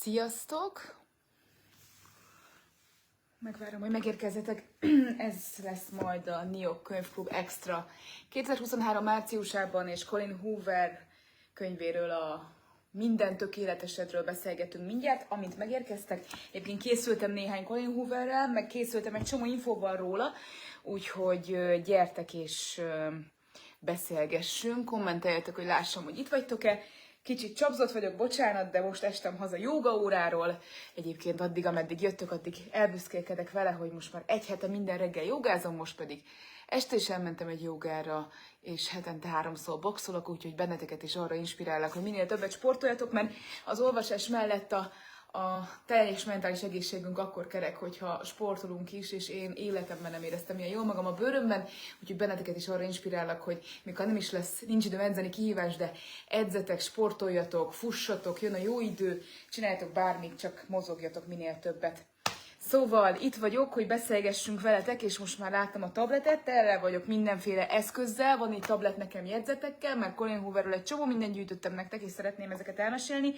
Sziasztok! Megvárom, hogy megérkezzetek. Ez lesz majd a New York Könyvklub Extra 2023 márciusában, és Colin Hoover könyvéről, a Minden tökéletesedről beszélgetünk mindjárt, amint megérkeztek. Egyébként készültem néhány Colin Hooverrel, meg készültem egy csomó infóval róla, úgyhogy gyertek és beszélgessünk, kommenteljetek, hogy lássam, hogy itt vagytok-e. Kicsit csapzott vagyok, bocsánat, de most estem haza jógaóráról. Egyébként addig, ameddig jöttök, addig elbüszkélkedek vele, hogy most már egy hete minden reggel jogázom, most pedig este is elmentem egy jogára, és hetente 3-szor boxolok, úgyhogy benneteket is arra inspirálok, hogy minél többet sportoljatok, mert az olvasás mellett a teljes mentális egészségünk akkor kerek, hogyha sportolunk is, és én életemben nem éreztem ilyen jól magam a bőrömben, úgyhogy benneteket is arra inspirálok, hogy még ha nem is lesz, nincs időm edzeni, kihívás, de edzetek, sportoljatok, fussatok, jön a jó idő, csináljatok bármit, csak mozogjatok minél többet. Szóval itt vagyok, hogy beszélgessünk veletek, és most már láttam a tabletet, erre vagyok mindenféle eszközzel, van egy tablet nekem jegyzetekkel, mert Colin Hooverről egy csomó mindent gyűjtöttem nektek, és szeretném ezeket elmesélni.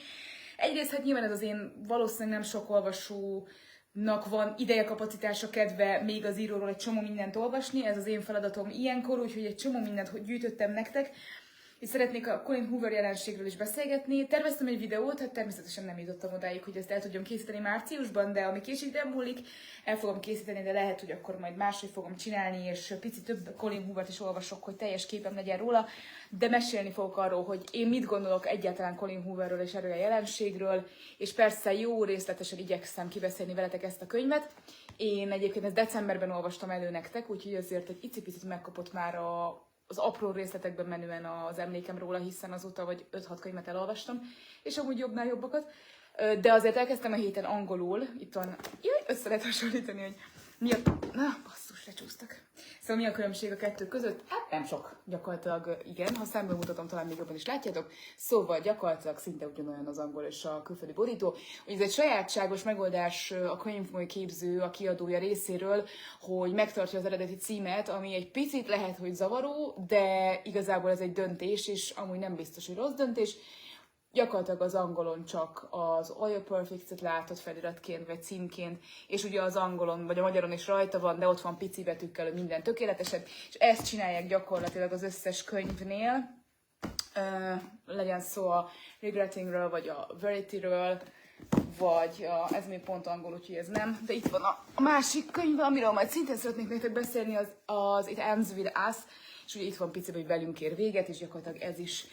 Egyrészt hát nyilván ez az én valószínűleg nem sok olvasónak van ideje, kapacitása, kedve még az íróról egy csomó mindent olvasni, ez az én feladatom ilyenkor, úgyhogy egy csomó mindent gyűjtöttem nektek, és szeretnék a Colin Hoover jelenségről is beszélgetni. Terveztem egy videót, hát természetesen nem jutottam odáig, hogy ezt el tudjam készíteni márciusban, de ami később múlik, el fogom készíteni, de lehet, hogy akkor majd máshogy fogom csinálni, és picit több Colin Hoovert is olvasok, hogy teljes képem legyen róla, de mesélni fogok arról, hogy én mit gondolok egyáltalán Colin Hooverről és erről a jelenségről, és persze jó részletesen igyekszem kibeszélni veletek ezt a könyvet. Én egyébként ezt decemberben olvastam elő nektek, úgyhogy azért egy icipicit megkapott már az apró részletekben menően az emlékem róla, hiszen azóta vagy 5-6 könyvet elolvastam, és amúgy jobbnál jobbakat. De azért elkezdtem a héten angolul, itt van, össze lehet hasonlítani, hogy mi a... Na, basszus, lecsúsztak. Szóval mi a különbség a kettő között? Hát nem sok, gyakorlatilag igen, ha szemben mutatom, talán még jobban is látjátok. Szóval gyakorlatilag szinte ugyanolyan az angol és a külföldi borító. Hogy ez egy sajátságos megoldás a könyvképző, a kiadója részéről, hogy megtartja az eredeti címet, ami egy picit lehet, hogy zavaró, de igazából ez egy döntés, és amúgy nem biztos, hogy rossz döntés. Gyakorlatilag az angolon csak az All Your Perfects-et látod feliratként, vagy címként, és ugye az angolon, vagy a magyaron is rajta van, de ott van pici betűkkel, hogy minden tökéletesebb, és ezt csinálják gyakorlatilag az összes könyvnél, legyen szó a Regrettingről, vagy a Verityről, vagy ez még pont angol, úgyhogy ez nem, de itt van a másik könyv, amiről majd szintén szeretnék nektek beszélni, az It Ends With Us, és ugye itt van pici, hogy velünk ér véget, és gyakorlatilag ez is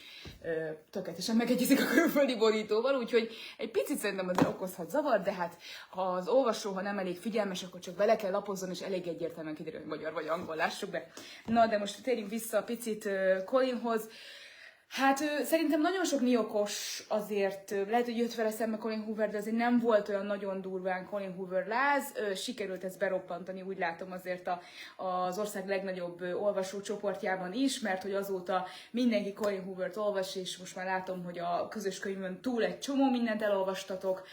tökéletesen megegyezik a külföldi borítóval, úgyhogy egy picit szerintem azért okozhat zavar, de hát ha az olvasó, ha nem elég figyelmes, akkor csak bele kell lapozzon, és elég egyértelműen kiderül, hogy magyar vagy angol, lássuk be. Na, de most térjünk vissza picit Colinhoz. Hát szerintem nagyon sok nyíokos azért, lehet, hogy jött vele szembe Colin Hoover, de azért nem volt olyan nagyon durván Colin Hoover láz, sikerült ezt beroppantani, úgy látom azért az ország legnagyobb olvasócsoportjában is, mert hogy azóta mindenki Colin Hoovert olvas, és most már látom, hogy a közös könyvön túl egy csomó mindent elolvastatok,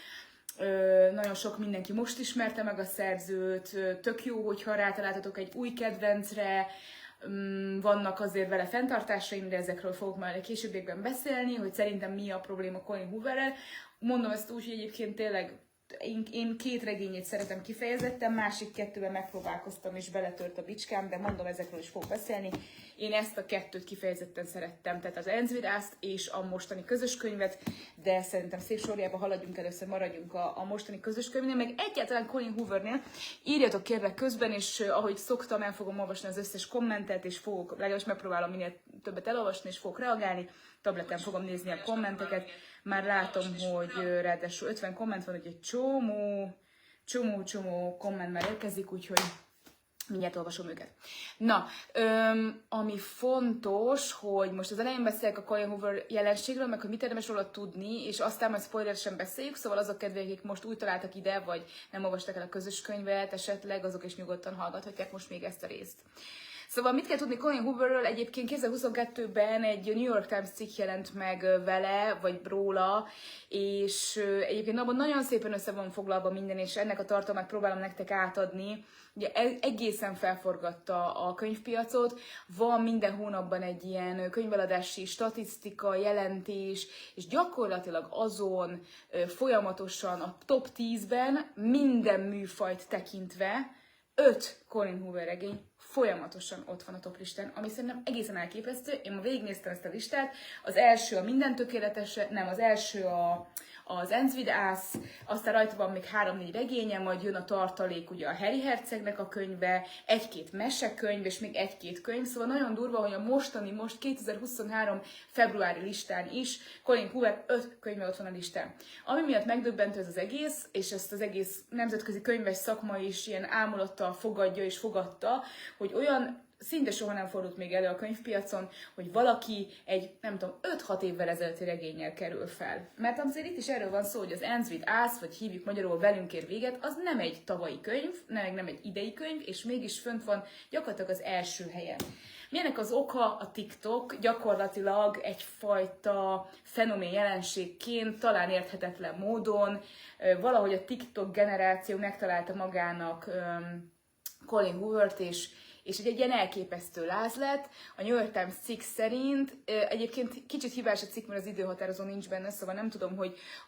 nagyon sok mindenki most ismerte meg a szerzőt, tök jó, hogyha rátaláltatok egy új kedvencre, vannak azért vele fenntartásaim, de ezekről fogok majd a későbbiekben beszélni, hogy szerintem mi a probléma Colin Hooverrel. Mondom ezt úgy, hogy egyébként tényleg én 2 regényét szeretem kifejezetten, másik 2-ben megpróbálkoztam és beletört a bicskám, de mondom, ezekről is fogok beszélni. Én ezt a 2-t kifejezetten szerettem, tehát az Ends With Us-t és a mostani közös könyvet, de szerintem szép sorjában haladjunk, először maradjunk a mostani közös könyvnél, meg egyáltalán Colin Hoovernél. Írjatok kérlek közben, és ahogy szoktam, el fogom olvasni az összes kommentet, és fogok, legalábbis megpróbálom minél többet elolvasni, és fogok reagálni. Tableten fogom nézni a kommenteket. Már látom, hogy ráadásul 50 komment van, hogy egy csomó komment már érkezik, úgyhogy mindjárt olvasom őket. Na, ami fontos, hogy most az elején beszélek a Colin Hoover jelenségről, meg hogy mit érdemes róla tudni, és aztán majd spoileresen beszéljük, szóval azok kedvék, akik most úgy találtak ide, vagy nem olvastak el a közös könyvet esetleg, azok is nyugodtan hallgathatják most még ezt a részt. Szóval mit kell tudni Colin Hooverről? Egyébként 2022-ben egy New York Times cikk jelent meg vele, vagy róla, és egyébként abban nagyon szépen össze van foglalva minden, és ennek a tartalmát próbálom nektek átadni. Ugye egészen felforgatta a könyvpiacot, van minden hónapban egy ilyen könyveladási statisztika, jelentés, és gyakorlatilag azon folyamatosan a top 10-ben minden műfajt tekintve 5 Colin Hoover regény folyamatosan ott van a top listán, ami szerintem egészen elképesztő. Én ma végignéztem ezt a listát, az első a Minden tökéletes, nem, az első az Ends with Us, aztán rajta van még 3-4 regénye, majd jön a tartalék, ugye a Harry Hercegnek a könyve, 1-2 mesekönyv, és még 1-2 könyv, szóval nagyon durva, hogy a most 2023 februári listán is Colin Hoover 5 könyve ott van a listán. Ami miatt megdöbbentő ez az egész, és ezt az egész nemzetközi könyves szakma is ilyen ámulattal fogadja és fogadta, hogy olyan szinte soha nem fordult még elő a könyvpiacon, hogy valaki egy, nem tudom, 5-6 évvel ezelőtti regénnyel kerül fel. Mert azért itt is erről van szó, hogy az Ends with Us, vagy hívjuk magyarul Velünk ér véget, az nem egy tavalyi könyv, nem egy idei könyv, és mégis fönt van gyakorlatilag az első helyen. Milyenek az oka? A TikTok gyakorlatilag egyfajta fenomén jelenségként, talán érthetetlen módon, valahogy a TikTok generáció megtalálta magának Colin Hoovert, és egy ilyen elképesztő láz lett. A New York Times cikk szerint, egyébként kicsit hibás a cikk, mert az időhatározó nincs benne, szóval nem tudom,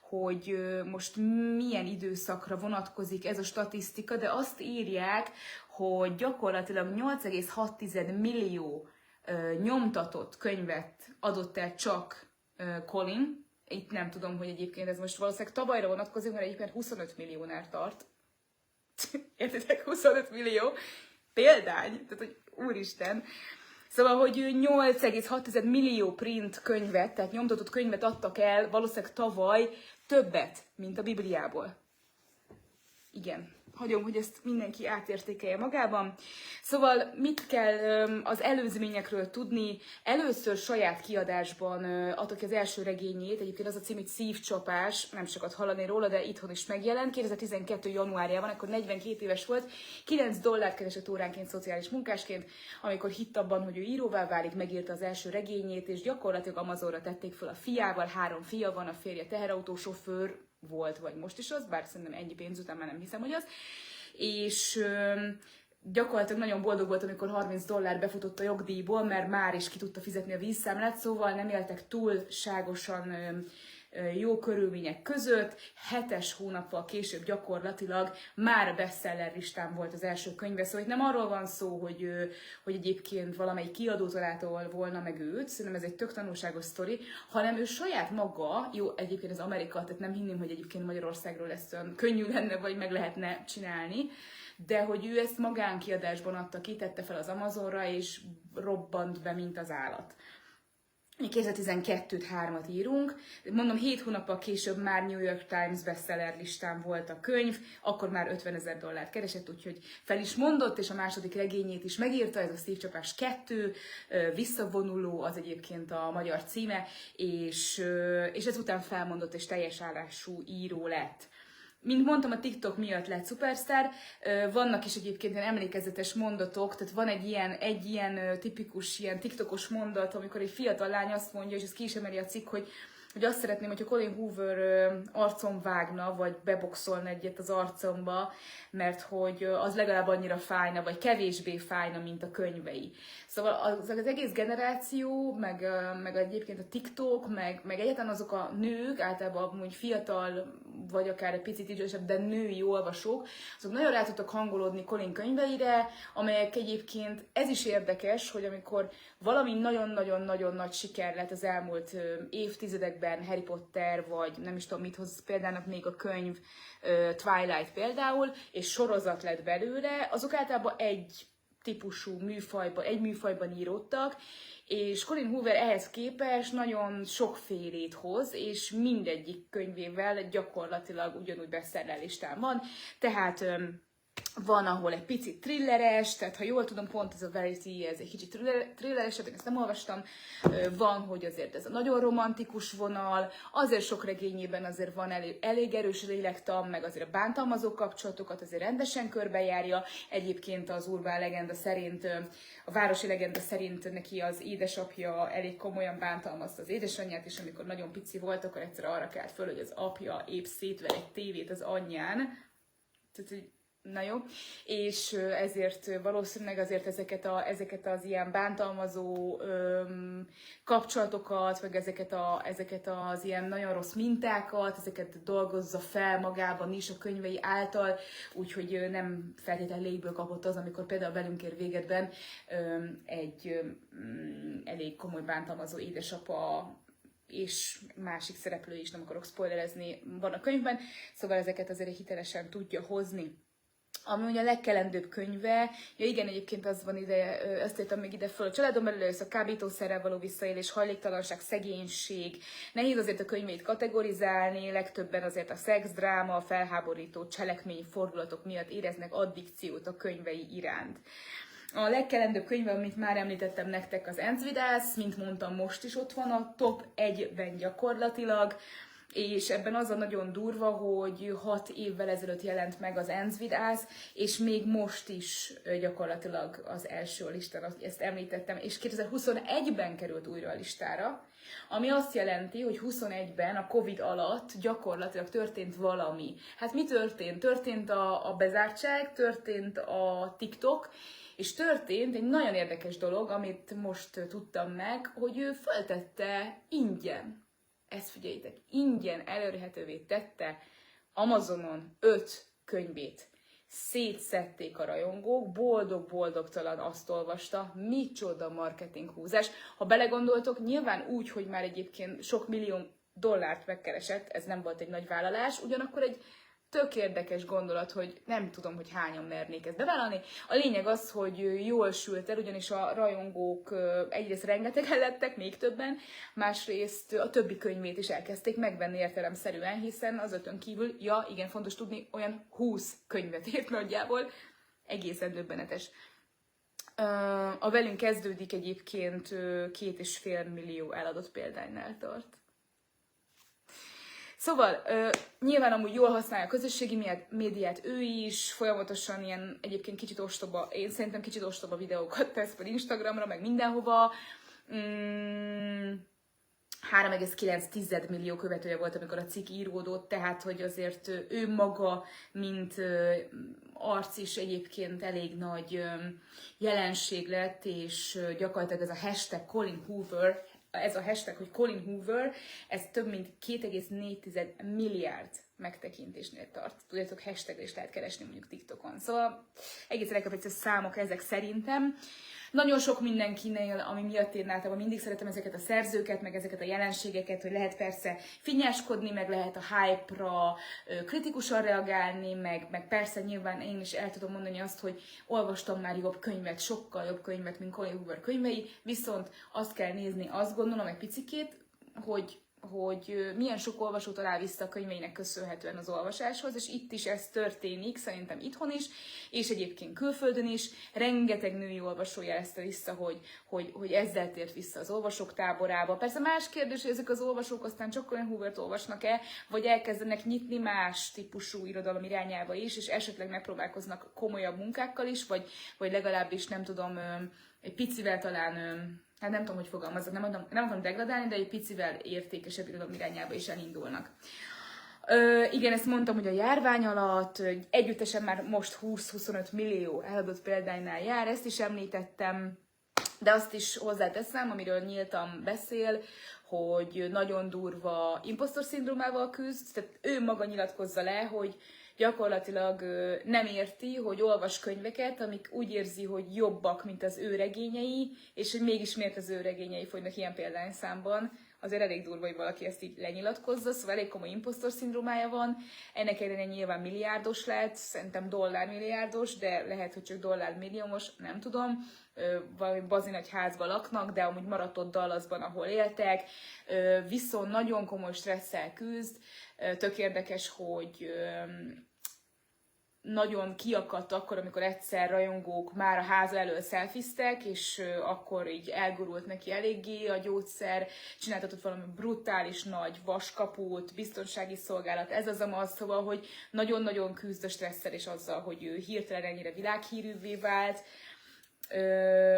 hogy most milyen időszakra vonatkozik ez a statisztika, de azt írják, hogy gyakorlatilag 8,6 millió nyomtatott könyvet adott el csak Colin. Itt nem tudom, hogy egyébként ez most valószínűleg tavalyra vonatkozik, mert egyébként 25 milliónál tart. Értitek? 25 millió. Példány, tehát hogy úristen. Szóval, hogy 8,6 millió print könyvet, tehát nyomtatott könyvet adtak el valószínűleg tavaly többet, mint a Bibliából. Igen, hagyom, hogy ezt mindenki átértékelje magában. Szóval mit kell az előzményekről tudni? Először saját kiadásban adtak ki az első regényét, egyébként az a cím, hogy Szívcsapás, nem sokat hallani róla, de itthon is megjelent. 2012. januárjában, akkor 42 éves volt, $9 keresett óránként szociális munkásként, amikor hitt abban, hogy ő íróvá válik, megírta az első regényét, és gyakorlatilag Amazonra tették fel a fiával, 3 fia van, a férje teherautósofőr, volt, vagy most is az, bár szerintem ennyi pénz után már nem hiszem, hogy az. És gyakorlatilag nagyon boldog volt, amikor $30 befutott a jogdíjból, mert már is ki tudta fizetni a vízszámlát, szóval nem éltek túlságosan jó körülmények között. 7 hónappal később gyakorlatilag már a bestseller listán volt az első könyve, szóval itt nem arról van szó, hogy egyébként valamelyik kiadó találta volna meg őt, szerintem ez egy tök tanulságos sztori, hanem ő saját maga, jó, egyébként ez Amerika, tehát nem hinném, hogy egyébként Magyarországról ezt olyan könnyű lenne, vagy meg lehetne csinálni, de hogy ő ezt magánkiadásban adta ki, tette fel az Amazonra, és robbant be, mint az állat. 2012-3-at írunk, mondom, 7 hónappal később már New York Times bestseller listán volt a könyv, akkor már $50,000 keresett, úgyhogy fel is mondott, és a második regényét is megírta, ez a Szívcsapás 2, Visszavonuló, az egyébként a magyar címe, és ezután felmondott és teljes állású író lett. Mint mondtam, a TikTok miatt lett szupersztár, vannak is egyébként ilyen emlékezetes mondatok, tehát van egy ilyen tipikus ilyen TikTokos mondat, amikor egy fiatal lány azt mondja, és ez ki is emeli a cikk, hogy azt szeretném, hogyha Colin Hoover arcom vágna, vagy beboxolna egyet az arcomba, mert hogy az legalább annyira fájna, vagy kevésbé fájna, mint a könyvei. Szóval az egész generáció, meg egyébként a TikTok, meg egyáltalán azok a nők, általában amúgy fiatal, vagy akár egy picit idősebb, de női olvasók, azok nagyon rá tudtak hangolódni Colin könyveire, amelyek egyébként, ez is érdekes, hogy amikor valami nagyon-nagyon-nagyon nagy siker lett az elmúlt évtizedekben, Harry Potter, vagy nem is tudom mit hoz példának még a könyv, Twilight például, és sorozat lett belőle, azok általában egy típusú műfajban, egy műfajban íródtak, és Colin Hoover ehhez képest nagyon sokfélét hoz, és mindegyik könyvével gyakorlatilag ugyanúgy bestseller listán van, tehát van, ahol egy picit thrilleres, tehát ha jól tudom, pont ez a Verity, ez egy kicsit thrilleres, én ezt nem olvastam. Van, hogy azért ez a nagyon romantikus vonal, azért sok regényében azért van elég erős lélektan, meg azért a bántalmazó kapcsolatokat azért rendesen körbejárja. Egyébként az urbán legenda szerint, a városi legenda szerint neki az édesapja elég komolyan bántalmazta az édesanyját, és amikor nagyon pici volt, akkor egyszer arra kelt föl, hogy az apja épp szétver egy tévét az anyján. Tehát, na jó, és ezért valószínűleg azért ezeket az ilyen bántalmazó kapcsolatokat, meg ezeket az ilyen nagyon rossz mintákat, ezeket dolgozza fel magában is a könyvei által, úgyhogy nem feltétlenül légből kapott az, amikor például Velünk ér végetben egy elég komoly bántalmazó édesapa és másik szereplő is, nem akarok spoilerezni, van a könyvben, szóval ezeket azért hitelesen tudja hozni. Ami ugye a legkelendőbb könyve, ja igen, egyébként az van ide, azt írtam még ide föl, a családon belül ez a kábítószerrel való visszaélés, hajléktalanság, szegénység. Nehéz azért a könyvét kategorizálni, legtöbben azért a szex, dráma, felháborító cselekményfordulatok miatt éreznek addikciót a könyvei iránt. A legkelendőbb könyve, amit már említettem nektek, az Encvidász, mint mondtam, most is ott van a top 1-ben gyakorlatilag, és ebben az a nagyon durva, hogy 6 évvel ezelőtt jelent meg az Encvidász, és még most is gyakorlatilag az első a listán, ezt említettem, és 2021-ben került újra a listára, ami azt jelenti, hogy 21-ben a Covid alatt gyakorlatilag történt valami. Hát mi történt? Történt a bezártság, történt a TikTok, és történt egy nagyon érdekes dolog, amit most tudtam meg, hogy ő föltette ingyen. Ezt figyeljétek, ingyen elérhetővé tette Amazonon 5 könyvét. Szétszedték a rajongók, boldog-boldogtalan azt olvasta, micsoda marketing húzás. Ha belegondoltok, nyilván úgy, hogy már egyébként sok millió dollárt megkeresett, ez nem volt egy nagy vállalás, ugyanakkor egy tök érdekes gondolat, hogy nem tudom, hogy hányan mernék ezt bevállalni. A lényeg az, hogy jól sült el, ugyanis a rajongók egyrészt rengetegen lettek, még többen, másrészt a többi könyvét is elkezdték megvenni értelemszerűen, hiszen az 5-ön kívül, ja igen, fontos tudni, olyan 20 könyvet írt nagyjából, egészen döbbenetes. A Velünk kezdődik egyébként 2,5 millió eladott példánynál tart. Szóval, nyilván amúgy jól használja a közösségi médiát ő is, folyamatosan ilyen egyébként kicsit ostoba, én szerintem kicsit ostoba videókat tesz fel Instagramra, meg mindenhova. 3,9 millió követője volt, amikor a cikk íródott, tehát hogy azért ő maga, mint arc is egyébként elég nagy jelenség lett, és gyakorlatilag ez a hashtag Colin Hoover, ez a hashtag, hogy Colin Hoover, ez több mint 2,4 milliárd megtekintésnél tart. Tudjátok, hashtagre is lehet keresni mondjuk TikTokon. Szóval egészen elképesztő számok ezek szerintem. Nagyon sok mindenkinél, ami miatt én általában mindig szeretem ezeket a szerzőket, meg ezeket a jelenségeket, hogy lehet persze finnyáskodni, meg lehet a hype-ra kritikusan reagálni, meg persze nyilván én is el tudom mondani azt, hogy olvastam már jobb könyvet, sokkal jobb könyvet, mint Colin Hoover könyvei, viszont azt kell nézni, azt gondolom egy picikét, hogy milyen sok olvasó talál vissza a könyveinek köszönhetően az olvasáshoz, és itt is ez történik, szerintem itthon is, és egyébként külföldön is. Rengeteg női olvasó jelezte vissza, hogy ezzel tért vissza az olvasók táborába. Persze más kérdés, hogy ezek az olvasók aztán csak Colin Hoovert olvasnak-e, vagy elkezdenek nyitni más típusú irodalom irányába is, és esetleg megpróbálkoznak komolyabb munkákkal is, vagy legalábbis nem tudom, egy picivel talán, hát nem tudom, hogy fogalmazok, nem akarom degradálni, de egy picivel értékesebb irodalom irányába is elindulnak. Igen, ezt mondtam, hogy a járvány alatt együttesen már most 20-25 millió eladott példánynál jár, ezt is említettem, de azt is hozzáteszem, amiről nyíltan beszél, hogy nagyon durva imposztor szindrómával küzd, tehát ő maga nyilatkozza le, hogy gyakorlatilag nem érti, hogy olvas könyveket, amik úgy érzi, hogy jobbak, mint az ő regényei, és hogy mégis miért az ő regényei fogynak ilyen példányszámban. Azért elég durva, hogy valaki ezt így lenyilatkozza, szóval elég komoly imposztor szindrómája van. Ennek ellenére nyilván milliárdos lehet, szerintem dollármilliárdos, de lehet, hogy csak dollármilliómos, nem tudom. Valami bazi nagy házban laknak, de amúgy maradt ott Dallasban, ahol éltek. Viszont nagyon komoly stresszel küzd. Tök érdekes, hogy nagyon kiakadt akkor, amikor egyszer rajongók már a háza elől szelfiztek, és akkor így elgurult neki eléggé a gyógyszer, csináltatott valami brutális nagy vaskaput, biztonsági szolgálat, ez az amaz, szóval, hogy nagyon-nagyon küzd a stresszel és azzal, hogy ő hirtelen ennyire világhírűvé vált.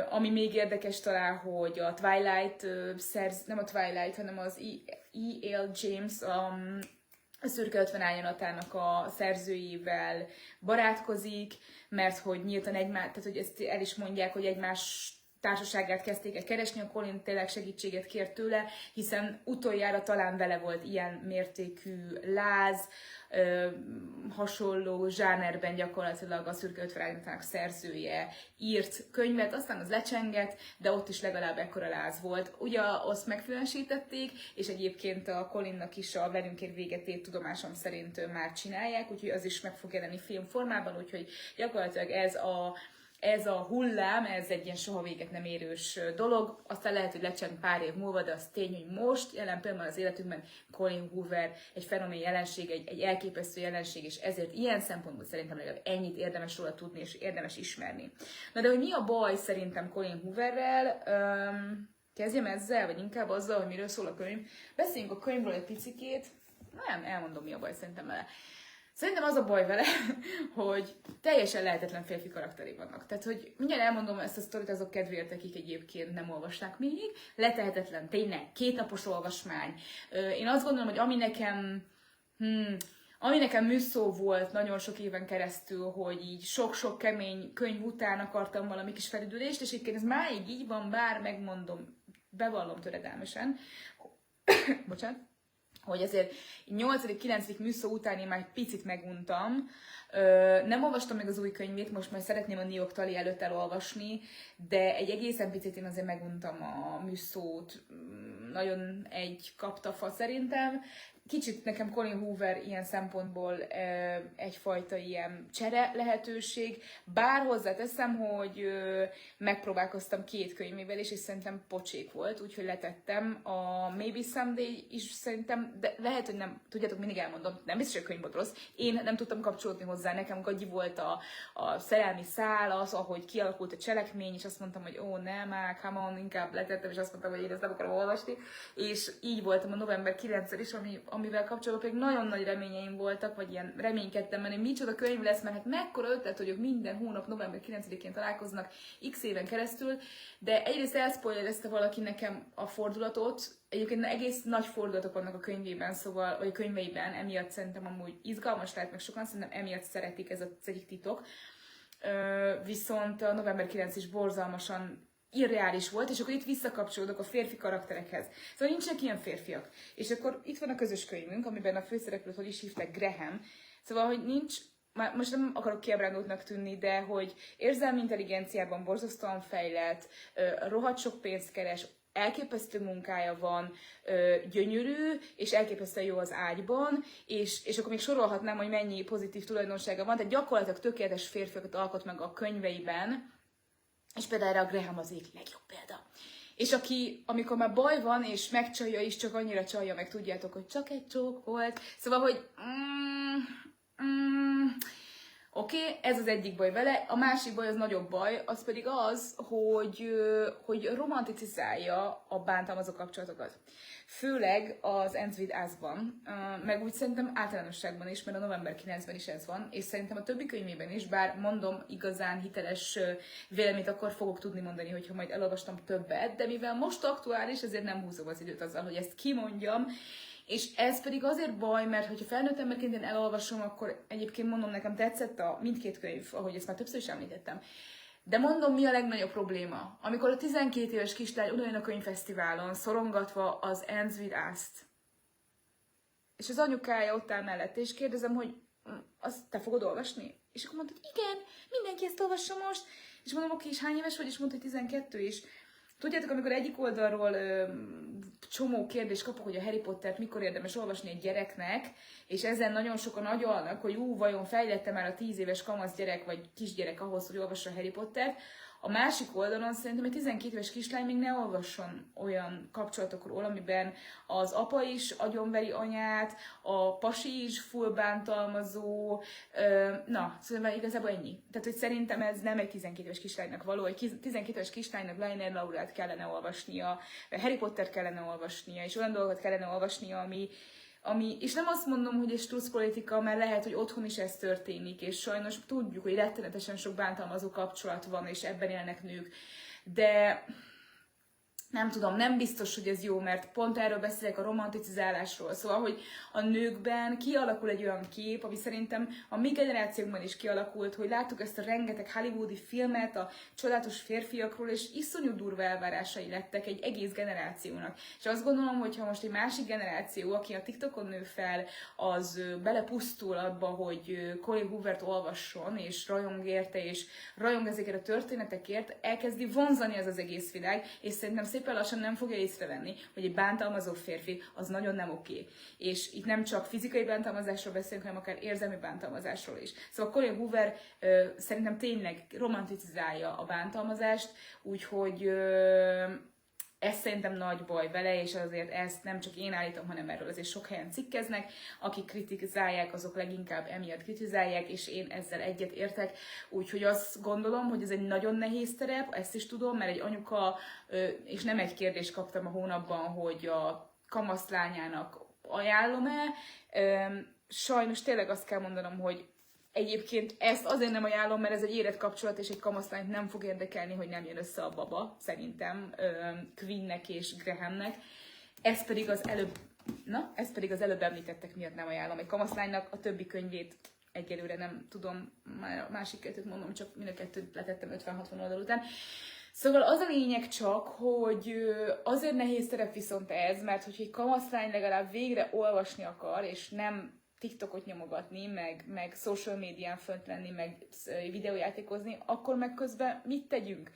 Ami még érdekes talán, hogy a Twilight nem a Twilight, hanem az E.L. James, a Szürke 50 árnyalatának a szerzőjével barátkozik, mert hogy nyíltan tehát hogy ezt el is mondják, hogy egymás társaságát kezdték el keresni, a Colin tényleg segítséget kért tőle, hiszen utoljára talán vele volt ilyen mértékű láz, hasonló zsánerben gyakorlatilag a Szürke 50 árnyalatának szerzője írt könyvet, aztán az lecsengett, de ott is legalább ekkora láz volt. Ugye azt megfülönsítették, és egyébként a Colinnak is a Velünk ér véget ért tudomásom szerint már csinálják, úgyhogy az is meg fog jelenni filmformában, úgyhogy gyakorlatilag ez a hullám, ez egy ilyen soha véget nem érős dolog, aztán lehet, hogy lecseng pár év múlva, de az tény, hogy most, jelen pillanatban az életünkben Colin Hoover egy fenomén jelenség, egy elképesztő jelenség, és ezért ilyen szempontból szerintem legalább ennyit érdemes róla tudni, és érdemes ismerni. Na de hogy mi a baj szerintem Colin Hooverrel? Kezdjem ezzel, vagy inkább azzal, hogy miről szól a könyv. Beszéljünk a könyvről egy picikét. Nem, elmondom, mi a baj szerintem vele. Szerintem az a baj vele, hogy teljesen lehetetlen férfi karakteré vannak. Tehát, hogy mindjárt elmondom ezt a sztorit azok kedvéért, akik egyébként nem olvasták még. Letehetetlen, tényleg, 2 napos olvasmány. Én azt gondolom, hogy ami nekem műszó volt nagyon sok éven keresztül, hogy így sok-sok kemény könyv után akartam valami kis felüdülést, és egyébként ez máig így van, bár megmondom, bevallom töredelmesen, bocsánat, hogy azért 8.-9. műszó után én már egy picit meguntam. Nem olvastam meg az új könyvét, most majd szeretném a New York Tali előtt elolvasni, de egy egészen picit én azért meguntam a műszót. Nagyon egy kaptafa szerintem. Kicsit nekem Colin Hoover ilyen szempontból egyfajta ilyen csere lehetőség, bár hozzáteszem, hogy megpróbálkoztam 2 könyvével is, és szerintem pocsék volt, úgyhogy letettem. A Maybe Someday is szerintem, de lehet, hogy nem, tudjátok, mindig elmondom, nem biztos, hogy a könyv volt rossz, én nem tudtam kapcsolódni hozzá, nekem gagyi volt a szerelmi szál, az, ahogy kialakult a cselekmény, és azt mondtam, hogy nem, come on, inkább letettem, és azt mondtam, hogy én ezt nem akarom olvasni, és így voltam a november 9-szer is, amivel kapcsolatban pedig nagyon nagy reményeim voltak, vagy ilyen reménykedtem, mert micsoda könyv lesz, mert hát mekkora ötlet, hogy ők minden hónap november 9-én találkoznak x éven keresztül, de egyrészt elszpoilerezte valaki nekem a fordulatot, egyébként egész nagy fordulatok vannak a könyvében, szóval, vagy a könyveiben, emiatt szerintem amúgy izgalmas lehet, meg sokan szerintem emiatt szeretik, ez az egyik titok. Viszont a november 9 is borzalmasan irreális volt, és akkor itt visszakapcsolódok a férfi karakterekhez. Szóval nincsenek ilyen férfiak. És akkor itt van a közös könyvünk, amiben a főszereplőt hogy is hívták, Graham. Szóval, hogy nincs, most nem akarok kiábrándultnak tűnni, de hogy érzelmi intelligenciában borzasztóan fejlett, rohadt sok pénzt keres, elképesztő munkája van, gyönyörű, és elképesztően jó az ágyban, és akkor még sorolhatnám, hogy mennyi pozitív tulajdonsága van, tehát gyakorlatilag tökéletes férfiakat alkot meg a könyveiben, és például erre a Graham az egyik legjobb példa. És aki, amikor már baj van, és megcsalja is, csak annyira csalja meg, tudjátok, hogy csak egy csók volt. Szóval, hogy oké, ez az egyik baj vele, a másik baj az nagyobb baj, az pedig az, hogy romanticizálja a bántalmazó kapcsolatokat. Főleg az Ends with Us-ban, meg úgy szerintem általánosságban is, mert a november 9-ben is ez van, és szerintem a többi könyvében is, bár mondom igazán hiteles véleményt akkor fogok tudni mondani, hogyha majd elolvastam többet, de mivel most aktuális, ezért nem húzom az időt azzal, hogy ezt kimondjam, és ez pedig azért baj, mert hogyha felnőtt emberként én elolvasom, akkor egyébként mondom, nekem tetszett a mindkét könyv, ahogy ezt már többször is említettem. De mondom, mi a legnagyobb probléma? Amikor a 12 éves kislány odajön a könyvfesztiválon, szorongatva az Ends with Us-t, és az anyukája ott áll mellett, és kérdezem, hogy azt te fogod olvasni? És akkor mondta, hogy igen, mindenki ezt olvassa most. És mondom, oké, és hány éves vagy? És mondta, hogy 12 is. Tudjátok, amikor egyik oldalról csomó kérdést kapok, hogy a Harry Pottert mikor érdemes olvasni egy gyereknek, és ezen nagyon sokan agyalnak, hogy vajon fejlette már a 10 éves kamasz gyerek vagy kisgyerek ahhoz, hogy olvassa a Harry Pottert, a másik oldalon szerintem egy 12 éves kislány még ne olvasson olyan kapcsolatokról, amiben az apa is agyonveri anyát, a pasi is full bántalmazó, na, szóval igazából ennyi. Tehát, hogy szerintem ez nem egy 12 éves kislánynak való, egy 12 éves kislánynak Lainer Laurát kellene olvasnia, Harry Potter kellene olvasnia, és olyan dolgokat kellene olvasnia, ami, és nem azt mondom, hogy egy strusz politika, mert lehet, hogy otthon is ez történik, és sajnos tudjuk, hogy rettenetesen sok bántalmazó kapcsolat van, és ebben élnek nők, de nem tudom, nem biztos, hogy ez jó, mert pont erről beszélek, a romanticizálásról. Szóval, hogy a nőkben kialakul egy olyan kép, ami szerintem a mi generációkban is kialakult, hogy láttuk ezt a rengeteg hollywoodi filmet a csodálatos férfiakról, és iszonyú durva elvárásai lettek egy egész generációnak. És azt gondolom, hogy ha most egy másik generáció, aki a TikTokon nő fel, az belepusztul abba, hogy Colin Hoovert olvasson, és rajong érte, és rajong ezekért a történetekért, elkezdi vonzani az egész világ, és szerintem szépen lassan nem fogja észrevenni, hogy egy bántalmazó férfi az nagyon nem oké. És itt nem csak fizikai bántalmazásról beszélünk, hanem akár érzelmi bántalmazásról is. Szóval Colin Hoover szerintem tényleg romanticizálja a bántalmazást, úgyhogy ez szerintem nagy baj vele, és azért ezt nem csak én állítom, hanem erről azért sok helyen cikkeznek. Akik kritizálják, azok leginkább emiatt kritizálják, és én ezzel egyet értek. Úgyhogy azt gondolom, hogy ez egy nagyon nehéz terep, ezt is tudom, mert egy anyuka, és nem egy kérdést kaptam a hónapban, hogy a kamaszlányának ajánlom-e. Sajnos tényleg azt kell mondanom, hogy egyébként ezt azért nem ajánlom, mert ez egy érett kapcsolat, és egy kamaszlányt nem fog érdekelni, hogy nem jön össze a baba, szerintem, Queennek és Grahamnek. Ez pedig az előbb említettek miatt nem ajánlom egy kamaszlánynak, a többi könyvét egyelőre nem tudom, már a másik kettőt mondom, csak mind a kettőt letettem 50-60 oldal után. Szóval az a lényeg csak, hogy azért nehéz terep viszont ez, mert hogyha egy kamaszlány legalább végre olvasni akar, és nem TikTokot nyomogatni, meg social médián fönt lenni, meg videójátékozni, akkor meg közben mit tegyünk?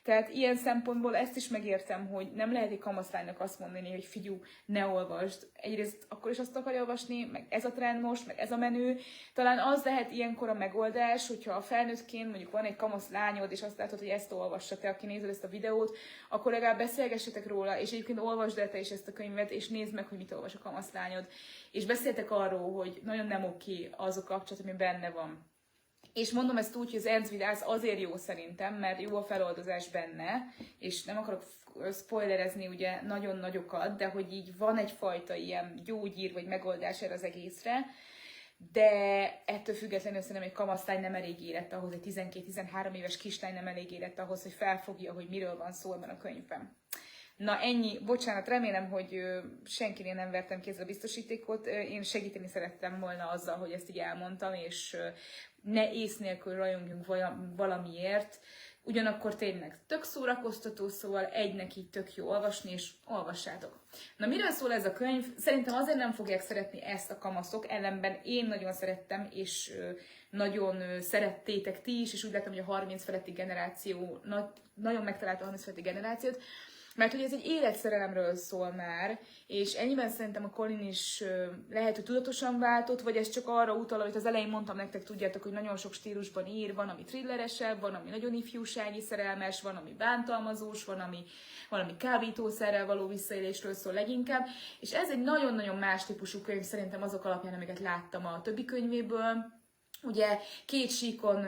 Tehát ilyen szempontból ezt is megértem, hogy nem lehet egy kamaszlánynak azt mondani, hogy figyú, ne olvasd. Egyrészt akkor is azt akarja olvasni, meg ez a trend most, meg ez a menő. Talán az lehet ilyenkor a megoldás, hogyha a felnőttként mondjuk van egy kamaszlányod, és azt látod, hogy ezt olvassa te, aki nézed ezt a videót, akkor legalább beszélgessetek róla, és egyébként olvasd el te is ezt a könyvet, és nézd meg, hogy mit olvas a kamaszlányod. És beszéltek arról, hogy nagyon nem oké az a kapcsolat, ami benne van. És mondom ezt úgy, hogy az Ernst Vidász azért jó szerintem, mert jó a feloldozás benne, és nem akarok spoilerezni ugye nagyon nagyokat, de hogy így van egyfajta ilyen gyógyír vagy megoldás erre az egészre, de ettől függetlenül szerintem egy kamaszlány nem elég érett ahhoz, egy 12-13 éves kislány nem elég érett ahhoz, hogy felfogja, hogy miről van szó ebben a könyvben. Na ennyi, bocsánat, remélem, hogy senkinél nem vertem ki ezt a biztosítékot. Én segíteni szerettem volna azzal, hogy ezt így elmondtam, és ne ész nélkül rajongjunk valamiért. Ugyanakkor tényleg tök szórakoztató, szóval egynek így tök jó olvasni, és olvassátok. Na miről szól ez a könyv? Szerintem azért nem fogják szeretni ezt a kamaszok, ellenben én nagyon szerettem, és nagyon szerettétek ti is, és úgy láttam, hogy a 30 feletti generáció, nagyon megtalálta a 30 feletti generációt, mert hogy ez egy életszerelemről szól már, és ennyiben szerintem a Colin is lehet, hogy tudatosan váltott, vagy ez csak arra utal, amit az elején mondtam nektek, tudjátok, hogy nagyon sok stílusban ír, van, ami thrilleresebb, van, ami nagyon ifjúsági szerelmes, van, ami bántalmazós, van, ami valami kábítószerrel való visszaélésről szól leginkább, és ez egy nagyon-nagyon más típusú könyv szerintem azok alapján, amiket láttam a többi könyvéből. Ugye két síkon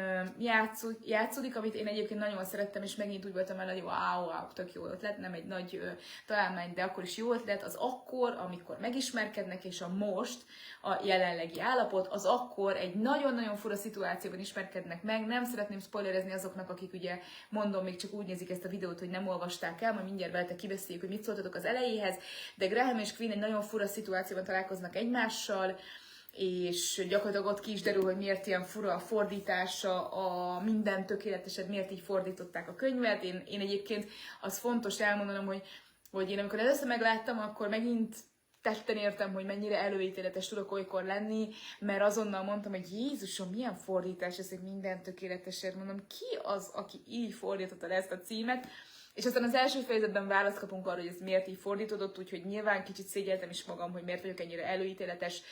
játszódik, amit én egyébként nagyon szerettem, és megint úgy voltam vele, hogy wow, tök jó ötlet, nem egy nagy találmány, de akkor is jó ötlet, az akkor, amikor megismerkednek, és a most, a jelenlegi állapot, az akkor egy nagyon-nagyon fura szituációban ismerkednek meg. Nem szeretném spoilerezni azoknak, akik ugye, mondom, még csak úgy nézik ezt a videót, hogy nem olvasták el, majd mindjárt veletek kibeszéljük, hogy mit szóltatok az elejéhez, de Graham és Queen egy nagyon fura szituációban találkoznak egymással, és gyakorlatilag ott ki is derül, hogy miért ilyen fura a fordítása, a minden tökéletesed, miért így fordították a könyvet. Én egyébként az fontos elmondanom, hogy én amikor először megláttam, akkor megint tetten értem, hogy mennyire előítéletes tudok olykor lenni, mert azonnal mondtam, hogy Jézusom, milyen fordítás ez, hogy minden tökéletesed, mondom, ki az, aki így fordította le ezt a címet, És aztán az első fejezetben választ kapunk arra, hogy ez miért így fordítódott, úgyhogy nyilván kicsit szégyeltem is magam, hogy miért vagyok ennyire előítéletes,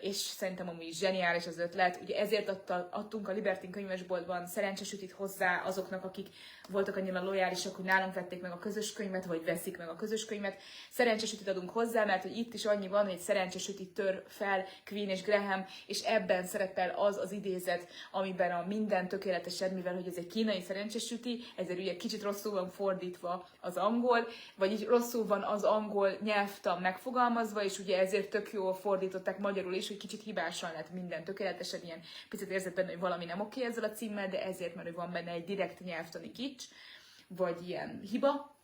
és szerintem amúgy zseniális az ötlet. Ugye ezért adtunk a Libertin könyvesboltban szerencsésütit hozzá azoknak, akik voltak annyira lojálisak, hogy nálunk vették meg a közös könyvet, vagy veszik meg a közös könyvet. Szerencsésütit adunk hozzá, mert hogy itt is annyi van, hogy szerencsésütit tör fel Quinn és Graham, és ebben szerepel az idézet, amiben a minden tökéletesen, mivel hogy ez egy kínai szerencsésüti, ezért ugye kicsit rosszul van fordítva az angol, vagy így rosszul van az angol nyelvtan megfogalmazva, és ugye ezért tök jól fordították magyarul is, hogy kicsit hibásan lett minden tökéletesen, ilyen picit érzett benne, hogy valami nem oké ezzel a címmel, de ezért, mert hogy van benne egy direkt nyelvtani kics, vagy ilyen hiba.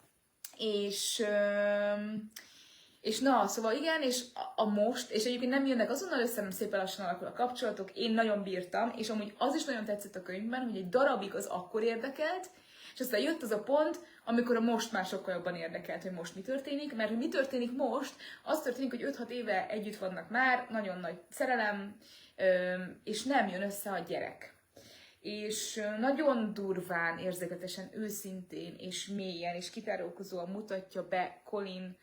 És na, szóval igen, és a most, és egyébként nem jönnek azonnal össze, nem szépen lassan alakul a kapcsolatok, én nagyon bírtam, és amúgy az is nagyon tetszett a könyvben, hogy egy darabig az akkor érdekelt, és aztán jött az a pont, amikor a most már sokkal jobban érdekelt, hogy most mi történik, mert hogy mi történik most, az történik, hogy 5-6 éve együtt vannak már, nagyon nagy szerelem, és nem jön össze a gyerek. És nagyon durván, érzéketesen, őszintén és mélyen és kitárulkozóan mutatja be Colin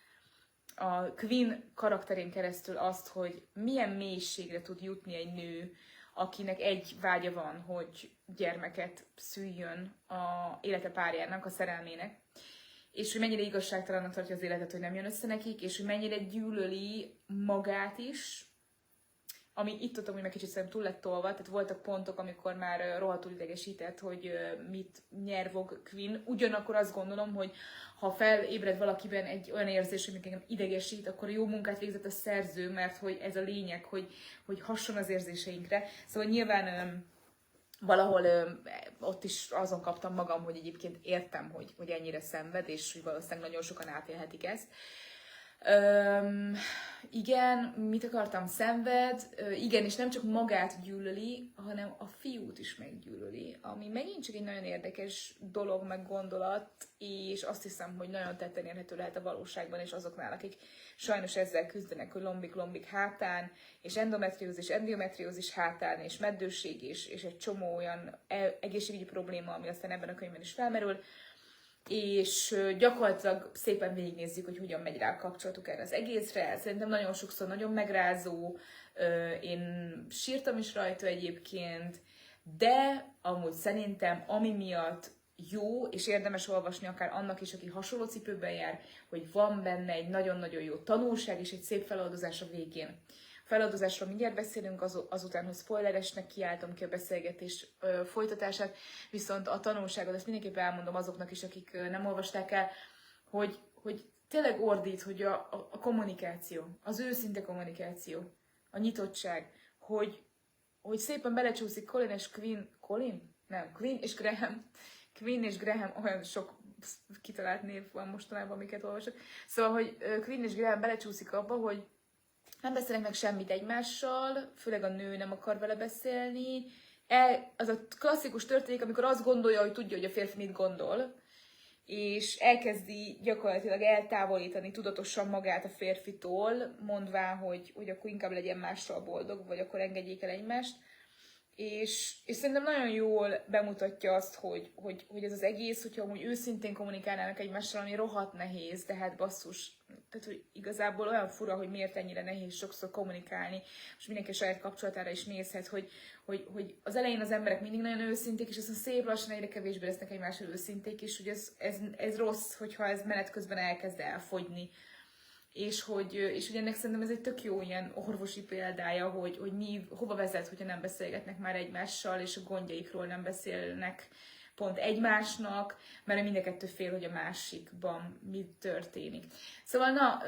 a Quinn karakterén keresztül azt, hogy milyen mélységre tud jutni egy nő, akinek egy vágya van, hogy gyermeket szüljön a élete párjának, a szerelmének, és hogy mennyire igazságtalannak tartja az életet, hogy nem jön össze nekik, és hogy mennyire gyűlöli magát is, ami itt ott, hogy meg kicsit szerintem túl lett tolva, tehát voltak pontok, amikor már rohadtul idegesített, hogy mit nyervog Quinn. Ugyanakkor azt gondolom, hogy ha felébred valakiben egy olyan érzés, hogy engem idegesít, akkor jó munkát végzett a szerző, mert hogy ez a lényeg, hogy hasson az érzéseinkre. Szóval nyilván valahol ott is azon kaptam magam, hogy egyébként értem, hogy ennyire szenved, és hogy valószínűleg nagyon sokan átélhetik ezt. Igen, mit akartam, szenved, igen, és nem csak magát gyűlöli, hanem a fiút is meggyűlöli, ami megint csak egy nagyon érdekes dolog, meg gondolat, és azt hiszem, hogy nagyon tetten érhető lehet a valóságban, és azoknál, akik sajnos ezzel küzdenek, hogy lombik hátán, és endiometriózis hátán, és meddőség, és egy csomó olyan egészségügyi probléma, ami aztán ebben a könyvben is felmerül, és gyakorlatilag szépen végignézzük, hogy hogyan megy rá a kapcsolatuk erre az egészre. Szerintem nagyon sokszor nagyon megrázó, én sírtam is rajta egyébként, de amúgy szerintem ami miatt jó, és érdemes olvasni akár annak is, aki hasonló cipőben jár, hogy van benne egy nagyon-nagyon jó tanulság és egy szép feloldozás a végén. Feladozásról mindjárt beszélünk, azután, hogy spoileresnek kiálltam ki a beszélgetés folytatását, viszont a tanulságot, ezt mindenképpen elmondom azoknak is, akik nem olvasták el, hogy tényleg ordít, hogy a kommunikáció, az őszinte kommunikáció, a nyitottság, hogy szépen belecsúszik Colin és Quinn és Graham, olyan sok kitalált név van mostanában, amiket olvasok. Szóval, hogy Quinn és Graham belecsúszik abba, hogy nem beszélnek meg semmit egymással, főleg a nő nem akar vele beszélni. Az a klasszikus történik, amikor azt gondolja, hogy tudja, hogy a férfi mit gondol, és elkezdi gyakorlatilag eltávolítani tudatosan magát a férfitól, mondván, hogy akkor inkább legyen mással boldog, vagy akkor engedjék el egymást. És szerintem nagyon jól bemutatja azt, hogy ez az egész, hogyha amúgy őszintén kommunikálnának egymással, ami rohadt nehéz, de hát basszus, tehát hogy igazából olyan fura, hogy miért ennyire nehéz sokszor kommunikálni, és mindenki a saját kapcsolatára is nézhet, hogy az elején az emberek mindig nagyon őszinték, és aztán szép lassan egyre kevésbé lesznek egymással őszinték, és hogy ez rossz, hogyha ez menet közben elkezd elfogyni. És hogy ennek szerintem ez egy tök jó ilyen orvosi példája, hogy hova vezet, hogyha nem beszélgetnek már egymással, és a gondjaikról nem beszélnek pont egymásnak, mert mind a kettő fél, hogy a másikban mi történik. Szóval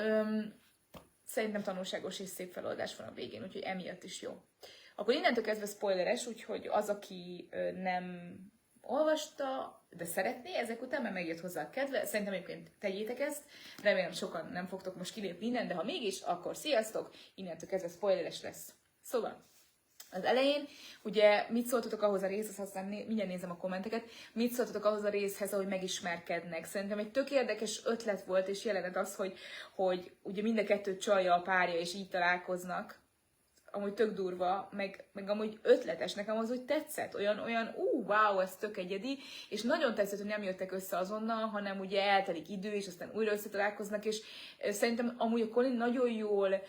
szerintem tanulságos és szép feloldás van a végén, úgyhogy emiatt is jó. Akkor innentől kezdve spoileres, úgyhogy az, aki nem olvasta, de szeretné, ezek után már megjött hozzá a kedve. Szerintem egyébként tegyétek ezt, remélem sokan nem fogtok most kilépni innen, de ha mégis, akkor sziasztok, innentől kezdve spoileres lesz. Szóval, az elején, ugye mit szóltatok ahhoz a részhez, aztán mindjárt nézem a kommenteket, mit szóltatok ahhoz a részhez, ahogy megismerkednek. Szerintem egy tök érdekes ötlet volt, és jelenet az, hogy ugye mind a kettő csalja a párja, és így találkoznak. amúgy tök durva, meg amúgy ötletes, nekem az úgy tetszett, olyan, wow, ez tök egyedi, és nagyon tetszett, hogy nem jöttek össze azonnal, hanem ugye eltelik idő, és aztán újra összetalálkoznak, és szerintem amúgy a Colin nagyon jól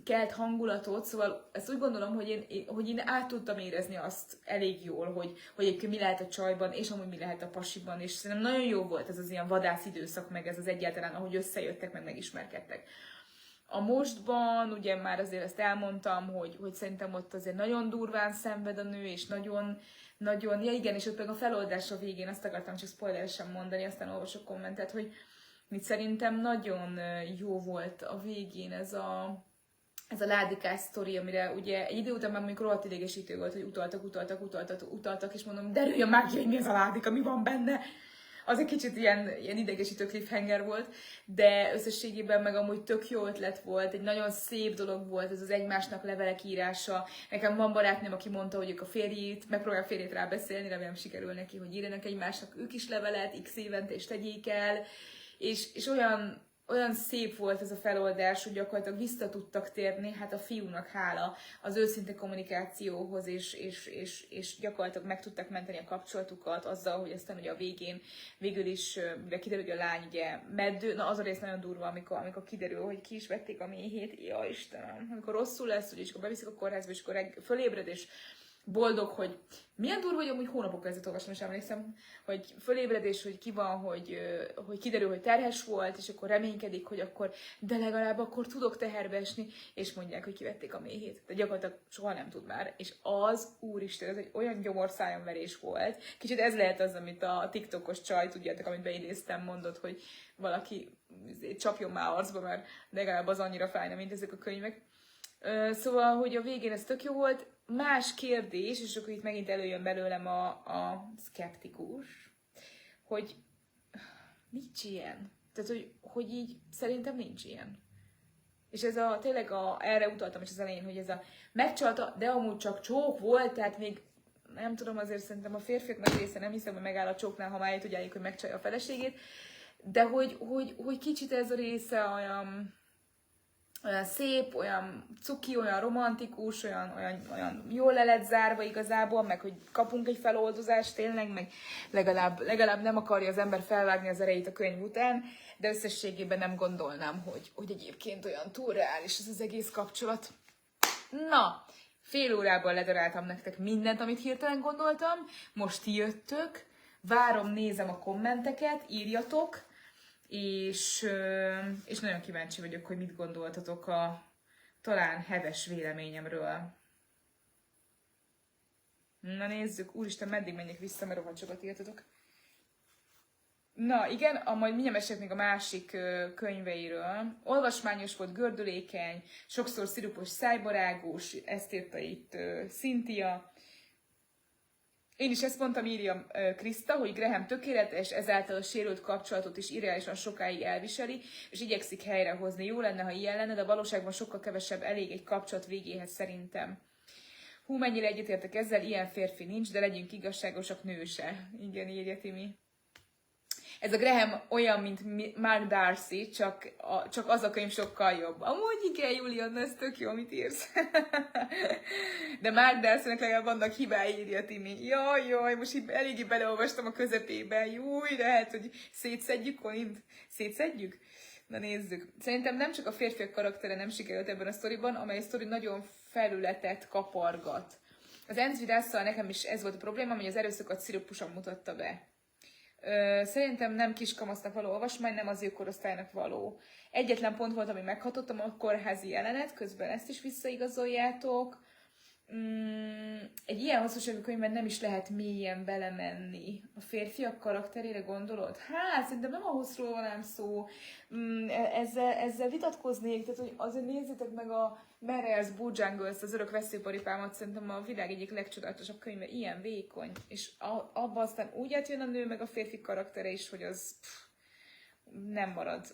kelt hangulatot, szóval ezt úgy gondolom, hogy én át tudtam érezni azt elég jól, hogy egyébként mi lehet a csajban, és amúgy mi lehet a pasiban, és szerintem nagyon jó volt ez az ilyen vadász időszak, meg ez az egyáltalán, ahogy összejöttek, meg megismerkedtek. A mostban, ugye már azért ezt elmondtam, hogy szerintem ott azért nagyon durván szenved a nő, és nagyon, ja igen, és ott meg a feloldás a végén, azt akartam csak spoileresen mondani, aztán olvasok kommentet, hogy mit szerintem nagyon jó volt a végén ez a ládikás sztori, amire ugye egy idő után már mondjuk rohadt idegesítő volt, hogy utaltak, és mondom, derüljön már ki, hogy mi ez a ládika, mi van benne. Az egy kicsit ilyen idegesítő cliffhanger volt, de összességében meg amúgy tök jó ötlet volt, egy nagyon szép dolog volt ez az egymásnak levelek írása. Nekem van barátnőm, aki mondta, hogy ők a megpróbál férjét rábeszélni, remélem sikerül neki, hogy írjanak egymásnak ők is levelet, x évente, és tegyék el. És olyan szép volt ez a feloldás, hogy gyakorlatilag vissza tudtak térni, hát a fiúnak hála az őszinte kommunikációhoz, és gyakorlatilag meg tudtak menteni a kapcsolatukat azzal, hogy aztán ugye a végül is kiderül, hogy a lány ugye meddő, na az a rész nagyon durva, amikor kiderül, hogy ki is vették a méhét, ja Istenem, amikor rosszul lesz, ugye, és akkor beviszik a kórházba, és akkor fölébred, és boldog, hogy milyen durva, hogy amúgy hónapok ezelőtt olvastam, és emlékszem, hogy fölébredés, hogy ki van, hogy kiderül, hogy terhes volt, és akkor reménykedik, hogy akkor, de legalább akkor tudok teherbe esni, és mondják, hogy kivették a méhét. De gyakorlatilag soha nem tud már. És az, úristen, ez egy olyan gyomorszájonverés volt. Kicsit ez lehet az, amit a TikTokos csaj, tudjátok, amit beidéztem, mondott, hogy valaki csapjon már arcba, mert legalább az annyira fájna, mint ezek a könyvek. Szóval, hogy a végén ez tök jó volt. Más kérdés, és akkor itt megint előjön belőlem a szkeptikus, hogy nincs ilyen. Tehát, hogy így szerintem nincs ilyen. És ez tényleg erre utaltam is az elején, hogy ez a megcsalta, de amúgy csak csók volt, tehát még nem tudom, azért szerintem a férfiak nagy része nem hiszem, hogy megáll a csóknál, ha már tudják, hogy megcsalja a feleségét, de hogy kicsit ez a része olyan szép, olyan cuki, olyan romantikus, olyan jól le lett zárva igazából, meg hogy kapunk egy feloldozást tényleg, meg legalább nem akarja az ember felvágni az erejét a könyv után, de összességében nem gondolnám, hogy egyébként olyan túl reális ez az egész kapcsolat. Na, fél órában ledaráltam nektek mindent, amit hirtelen gondoltam, most ti jöttök, várom, nézem a kommenteket, írjatok, és nagyon kíváncsi vagyok, hogy mit gondoltatok a talán heves véleményemről. Na nézzük, úristen, meddig menjek vissza, mert rohadt sokat írtatok. Na igen, majd mindjárt mesélek még a másik könyveiről. Olvasmányos volt, gördülékeny, sokszor szirupos, szájbarágos, ezt írta itt Cynthia. Én is ezt mondtam, írja Krista, hogy Graham tökéletes, ezáltal a sérült kapcsolatot is irreálisan sokáig elviseli, és igyekszik helyrehozni. Jó lenne, ha ilyen lenne, de a valóságban sokkal kevesebb elég egy kapcsolat végéhez szerintem. Hú, mennyire egyetértek ezzel, ilyen férfi nincs, de legyünk igazságosak, nő se. Igen, írja Timi. Ez a Graham olyan, mint Mark Darcy, csak az a könyv sokkal jobb. Amúgy igen, Julian, ez tök jó, amit írsz. De Mark Darcynek legalább vannak hibái, írja Timi. Jaj, most itt eléggé beleolvastam a közepébe. Júj, lehet, hogy szétszedjük, Colint? Szétszedjük? Na nézzük. Szerintem nem csak a férfiak karaktere nem sikerült ebben a sztoriban, amely a sztori nagyon felületet kapargat. Az Enz nekem is ez volt a probléma, hogy az erőszakot szirupusan mutatta be. Szerintem nem kiskamasznak való olvasmány, nem az ő korosztálynak való. Egyetlen pont volt, ami meghatottam, a kórházi jelenet, közben ezt is visszaigazoljátok. Egy ilyen hosszúságú könyvben nem is lehet mélyen belemenni. A férfiak karakterére gondolod? Hát, szerintem nem a hosszról van ám szó. Ezzel vitatkoznék, tehát hogy azért nézzétek meg a Merrell's Bojangles, az örök veszélyparipámat, szerintem a világ egyik legcsodálatosabb könyve, ilyen vékony. És abban aztán úgy átjön a nő, meg a férfi karaktere is, hogy az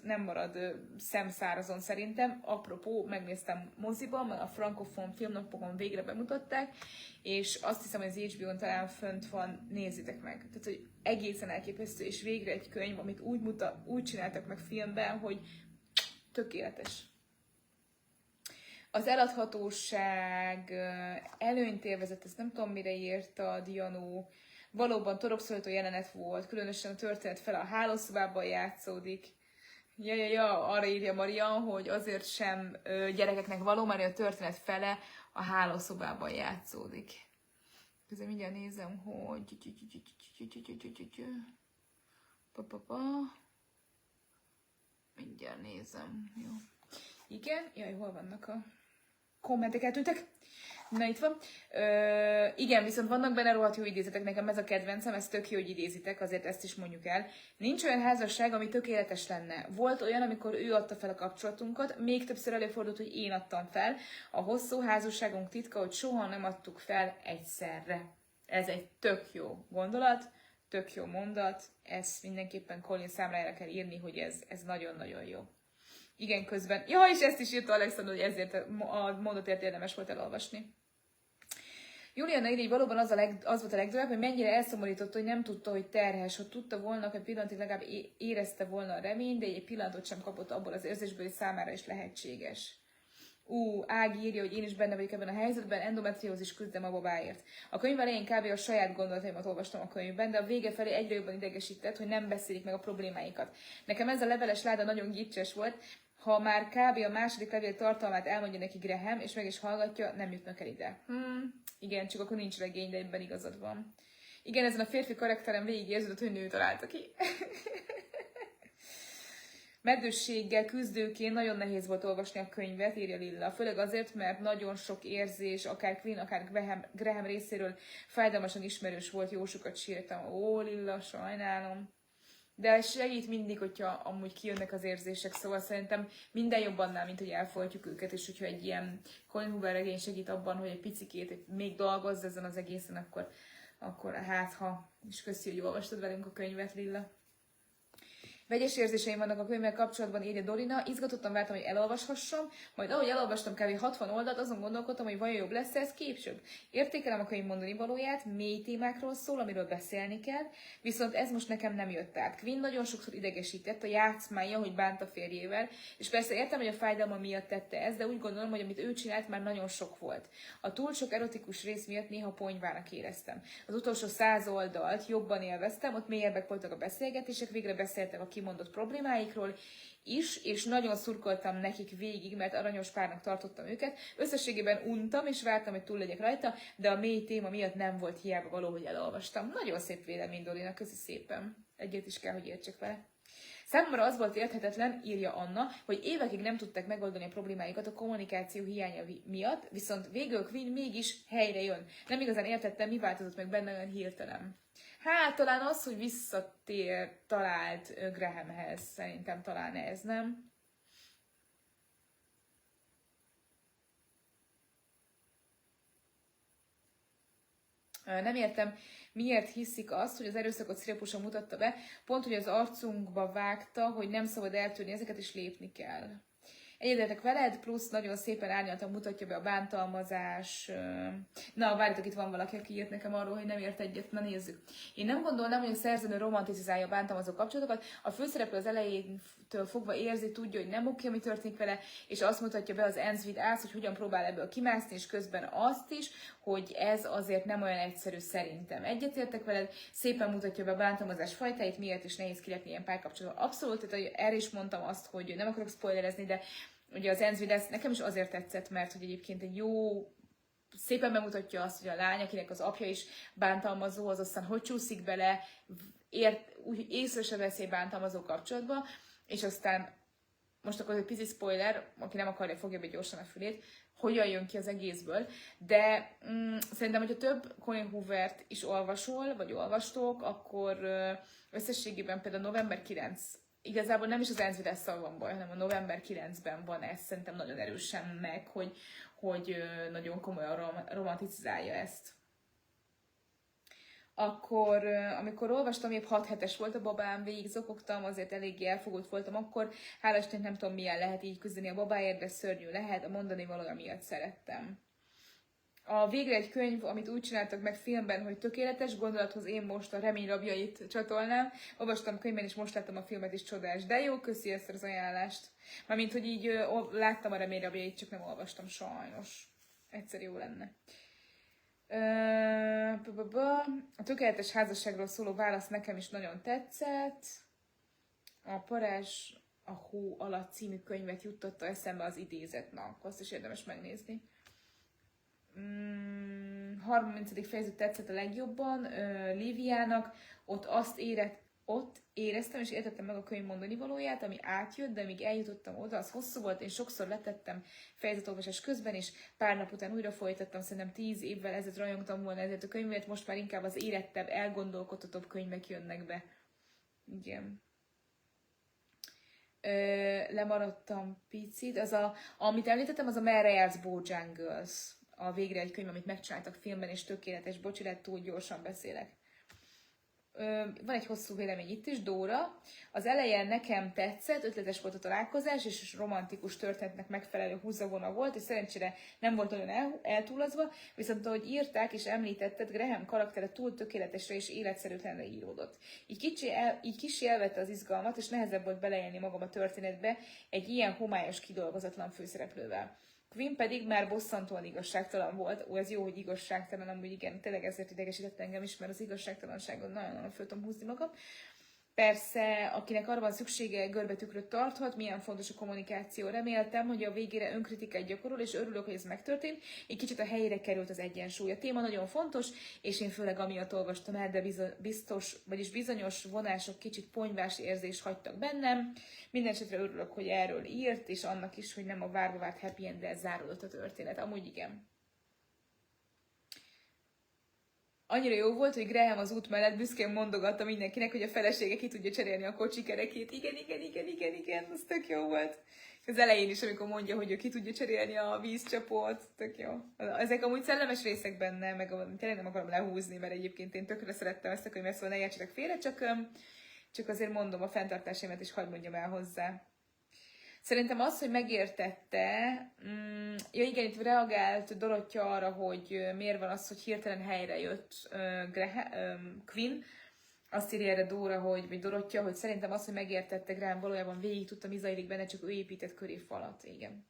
nem marad szemszárazon szerintem. Apropó, megnéztem moziban, mert a frankofon filmnapokon végre bemutatták, és azt hiszem, hogy az HBO-n talán fönt van, nézzétek meg. Tehát, hogy egészen elképesztő, és végre egy könyv, amit úgy csináltak meg filmben, hogy tökéletes. Az eladhatóság előnyt élvezett, ezt nem tudom mire írta a Dianó. Valóban torokszorító jelenet volt, különösen a történet fele a hálószobában játszódik. Ja, arra írja Marian, hogy azért sem gyerekeknek való, mert a történet fele a hálószobában játszódik. Közben mindjárt nézem, hogy... Mindjárt nézem, jó. Igen, jaj, hol vannak a kommentek, eltűntek? Na, itt van. Igen, viszont vannak benne rohadt jó idézetek, nekem ez a kedvencem, ez tök jó, hogy idézitek, azért ezt is mondjuk el. Nincs olyan házasság, ami tökéletes lenne. Volt olyan, amikor ő adta fel a kapcsolatunkat, még többször előfordult, hogy én adtam fel. A hosszú házasságunk titka, hogy soha nem adtuk fel egyszerre. Ez egy tök jó gondolat, tök jó mondat, ezt mindenképpen Colin számlájára kell írni, hogy ez nagyon-nagyon jó. Igen, közben. Ja, és ezt is írta Alexandra, hogy ezért a mondatért érdemes volt elolvasni. Juliana írja, hogy valóban az volt a legdurvább, hogy mennyire elszomorította, hogy nem tudta, hogy terhes. Ha tudta volna, egy pillanatig legalább érezte volna a reményt, de egy pillanatot sem kapott abból az érzésből, hogy számára is lehetséges. Ági írja, hogy én is benne vagyok ebben a helyzetben, endometriózis küzdem a babáért. A könyv elején kb. A saját gondolataimat olvastam a könyvben, de a vége felé egyre jobban idegesített, hogy nem beszélik meg a problémáikat. Nekem ez a leveles láda nagyon gicses volt, ha már kb. A második levél tartalmát elmondja neki Graham, és meg is hallgatja, nem jutnak el ide. Igen, csak akkor nincs regény, de ebben igazad van. Igen, ezen a férfi karakteren végig érződött, hogy nő találta ki. Meddősséggel küzdőként nagyon nehéz volt olvasni a könyvet, írja Lilla. Főleg azért, mert nagyon sok érzés, akár Quinn, akár Graham részéről fájdalmasan ismerős volt, jó sokat sírtam. Ó, Lilla, sajnálom. De segít mindig, hogyha amúgy kijönnek az érzések, szóval szerintem minden jobb annál, mint hogy elfolytjuk őket, és hogyha egy ilyen Colin Hoover regény segít abban, hogy egy picikét még dolgozz ezen az egészen, akkor hát ha, és köszi, hogy olvastad velünk a könyvet, Lilla. Vegyes érzéseim vannak a könyvvel kapcsolatban, írja Dorina. Izgatottan vártam, hogy elolvashassam, majd ahogy elolvastam kb. 60 oldalt, azon gondolkodtam, hogy vajon jobb lesz ez később. Értékelem a könyv mondani valóját, mély témákról szól, amiről beszélni kell, viszont ez most nekem nem jött át. Quinn nagyon sokszor idegesített, a játszmája, hogy bánt a férjével, és persze értem, hogy a fájdalma miatt tette ezt, de úgy gondolom, hogy amit ő csinált, már nagyon sok volt. A túl sok erotikus rész miatt néha ponyvának éreztem. Az utolsó 100 oldalt jobban élveztem, ott mélyebbek voltak a beszélgetések, végre beszéltek a kimondott problémáikról is, és nagyon szurkoltam nekik végig, mert aranyos párnak tartottam őket. Összességében untam, és vártam, hogy túl legyek rajta, de a mély téma miatt nem volt hiába való, hogy elolvastam. Nagyon szép vélemény, Dorina, köszi szépen. Egyet is kell, hogy értsek vele. Számomra az volt érthetetlen, írja Anna, hogy évekig nem tudták megoldani a problémáikat a kommunikáció hiánya miatt, viszont végül Quinn mégis helyre jön. Nem igazán értettem, mi változott meg benne olyan hirtelen. Hát talán az, hogy talált Grahamhez, szerintem talán ez, nem? Nem értem, miért hiszik azt, hogy az erőszakot sziriopusan mutatta be, pont, hogy az arcunkba vágta, hogy nem szabad eltűrni ezeket, és lépni kell. Egyetértek veled, plusz nagyon szépen árnyaltan mutatja be a bántalmazás. Na, várjátok, itt van valaki, aki írt nekem arról, hogy nem ért egyet. Na, nézzük. Én nem gondolnám, hogy a szerzőnő romanticizálja a bántalmazó kapcsolatokat. A főszereplő az elejétől fogva érzi, tudja, hogy nem oké, ami történik vele, és azt mutatja be az Ensvid Ász, hogy hogyan próbál ebből kimászni, és közben azt is, hogy ez azért nem olyan egyszerű szerintem. Egyetértek veled, szépen mutatja be a bántalmazás fajtáit, miért is nehéz kilépni ilyen párkapcsolatban. Abszolút, tehát erre is mondtam azt, hogy nem akarok spoilerezni, de ugye az Ensvid Ász nekem is azért tetszett, mert hogy egyébként egy jó, szépen bemutatja azt, hogy a lány, akinek az apja is bántalmazó, az aztán hogy csúszik bele, úgy észre se veszi bántalmazó kapcsolatba, és aztán most akkor egy pici spoiler, aki nem akarja, fogja be gyorsan a fülét, hogyan jön ki az egészből, de szerintem, hogyha több Colin Hoovert is olvasol, vagy olvastok, akkor összességében például november 9, igazából nem is az Ensvid Ásszal van baj, hanem a november 9-ben van ez, szerintem nagyon erősen meg, hogy nagyon komolyan romanticizálja ezt. Akkor, amikor olvastam, épp 6 hetes volt a babám, végig zokogtam, azért eléggé elfogult voltam akkor. Hála Istennek nem tudom, milyen lehet így küzdeni a babáért, de szörnyű lehet, a mondani valója miatt szerettem. A végre egy könyv, amit úgy csináltak meg filmben, hogy tökéletes, gondolathoz én most a Remény rabjait csatolnám. Olvastam könyvben, és most láttam a filmet is, csodás. De jó, köszi ezt az ajánlást. Mármint, hogy így láttam a Remény rabjait, csak nem olvastam sajnos. Egyszer jó lenne. A tökéletes házasságról szóló válasz nekem is nagyon tetszett. A Parázs a hó alatt című könyvet juttatta eszembe az idézet. Na, azt is érdemes megnézni. 30. fejezet tetszett a legjobban Líviának. Ott éreztem és értettem meg a könyv mondani valóját, ami átjött, de amíg eljutottam oda, az hosszú volt, én sokszor letettem fejezetolvasás közben, és pár nap után újra folytattam, szerintem 10 évvel ezelőtt rajongtam volna ezért a könyvet, most már inkább az érettebb, elgondolkodtatóbb könyvek jönnek be. Igen. Lemaradtam picit. Amit említettem, az a Merre jársz Bojangles. A végre egy könyv, amit megcsináltak filmben, és tökéletes. Bocsi, lehet túl gyorsan beszélek. Van egy hosszú vélemény itt is, Dóra. Az eleje nekem tetszett, ötletes volt a találkozás, és romantikus történetnek megfelelő húzavona volt, és szerencsére nem volt olyan eltúlazva, viszont ahogy írták és említetted, Graham karaktere túl tökéletesre és életszerűtlenre íródott. Így kicsi elvette az izgalmat, és nehezebb volt beleélni magam a történetbe egy ilyen homályos, kidolgozatlan főszereplővel. Quinn pedig már bosszantóan igazságtalan volt. Ó, ez jó, hogy igazságtalan, amúgy igen, tényleg ezért idegesített engem is, mert az igazságtalanságon nagyon-nagyon föl tudom húzni magam. Persze, akinek arra van szüksége, görbetükröt tarthat, milyen fontos a kommunikáció. Reméltem, hogy a végére önkritikát gyakorol, és örülök, hogy ez megtörtént. Egy kicsit a helyére került az egyensúly. A téma nagyon fontos, és én főleg amiatt olvastam el, de bizonyos vonások kicsit ponyvás érzést hagytak bennem. Mindenesetre örülök, hogy erről írt, és annak is, hogy nem a várva várt happy end-del záródott a történet. Amúgy igen. Annyira jó volt, hogy Graham az út mellett büszkén mondogatta mindenkinek, hogy a felesége ki tudja cserélni a kocsi kerekét. Igen, az tök jó volt. Az elején is, amikor mondja, hogy ő ki tudja cserélni a vízcsapot, tök jó. Ezek amúgy szellemes részek benne, meg tényleg nem akarom lehúzni, mert egyébként én tökre szerettem ezt a könyvet, szóval ne értsetek félre, csak azért mondom a fenntartásaimat, és hadd mondjam el hozzá. Szerintem az, hogy megértette, ja igen, itt reagált Dorottya arra, hogy miért van az, hogy hirtelen helyre jött Quinn. Azt írja erre Dóra, vagy Dorottya, hogy szerintem az, hogy megértette Graham, valójában végig tudta, mi zajlik benne, csak ő épített köré falat. Igen.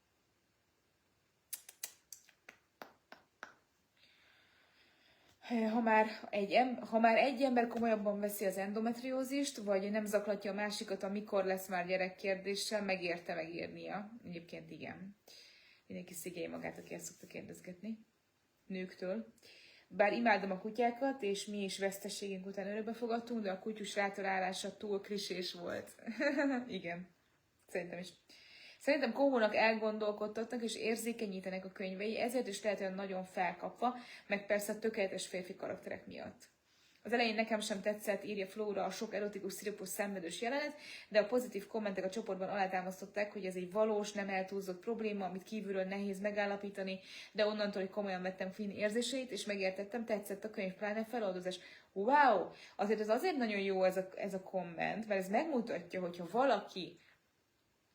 Ha már egy ember komolyabban veszi az endometriózist, vagy nem zaklatja a másikat, amikor lesz már gyerek kérdéssel, megérte megírnia. Egyébként igen. Mindenki szégyelje magát, aki ezt szokta kérdezgetni. Nőktől. Bár imádom a kutyákat, és mi is veszteségünk után örökbe fogadtunk, de a kutyus rátalálása túl klisés volt. Igen. Szerintem is. Szerintem Kohónak elgondolkodtatnak és érzékenyítenek a könyvei, ezért is lehet olyan nagyon felkapva, meg persze a tökéletes férfi karakterek miatt. Az elején nekem sem tetszett, írja Flóra, a sok erotikus, szirupos, szenvedős jelenet, de a pozitív kommentek a csoportban alátámasztották, hogy ez egy valós, nem eltúlzott probléma, amit kívülről nehéz megállapítani, de onnantól, hogy komolyan vettem Finn érzéseit, és megértettem, tetszett a könyv, pláne feloldozás. Wow! Azért nagyon jó ez a komment, mert ez megmutatja, hogyha valaki,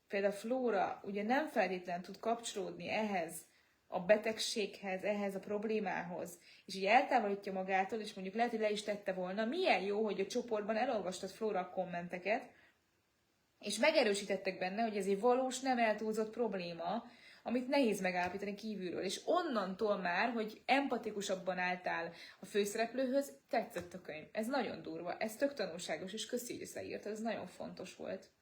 például Flóra, ugye nem feltétlenül tud kapcsolódni ehhez a betegséghez, ehhez a problémához, és így eltávolítja magától, és mondjuk lehet, hogy le is tette volna, milyen jó, hogy a csoportban elolvastad Flóra a kommenteket, és megerősítettek benne, hogy ez egy valós, nem eltúlzott probléma, amit nehéz megállapítani kívülről. És onnantól már, hogy empatikusabban álltál a főszereplőhöz, tetszett a könyv. Ez nagyon durva, ez tök tanulságos, és köszi, hogy ezt leírtad, ez nagyon fontos volt.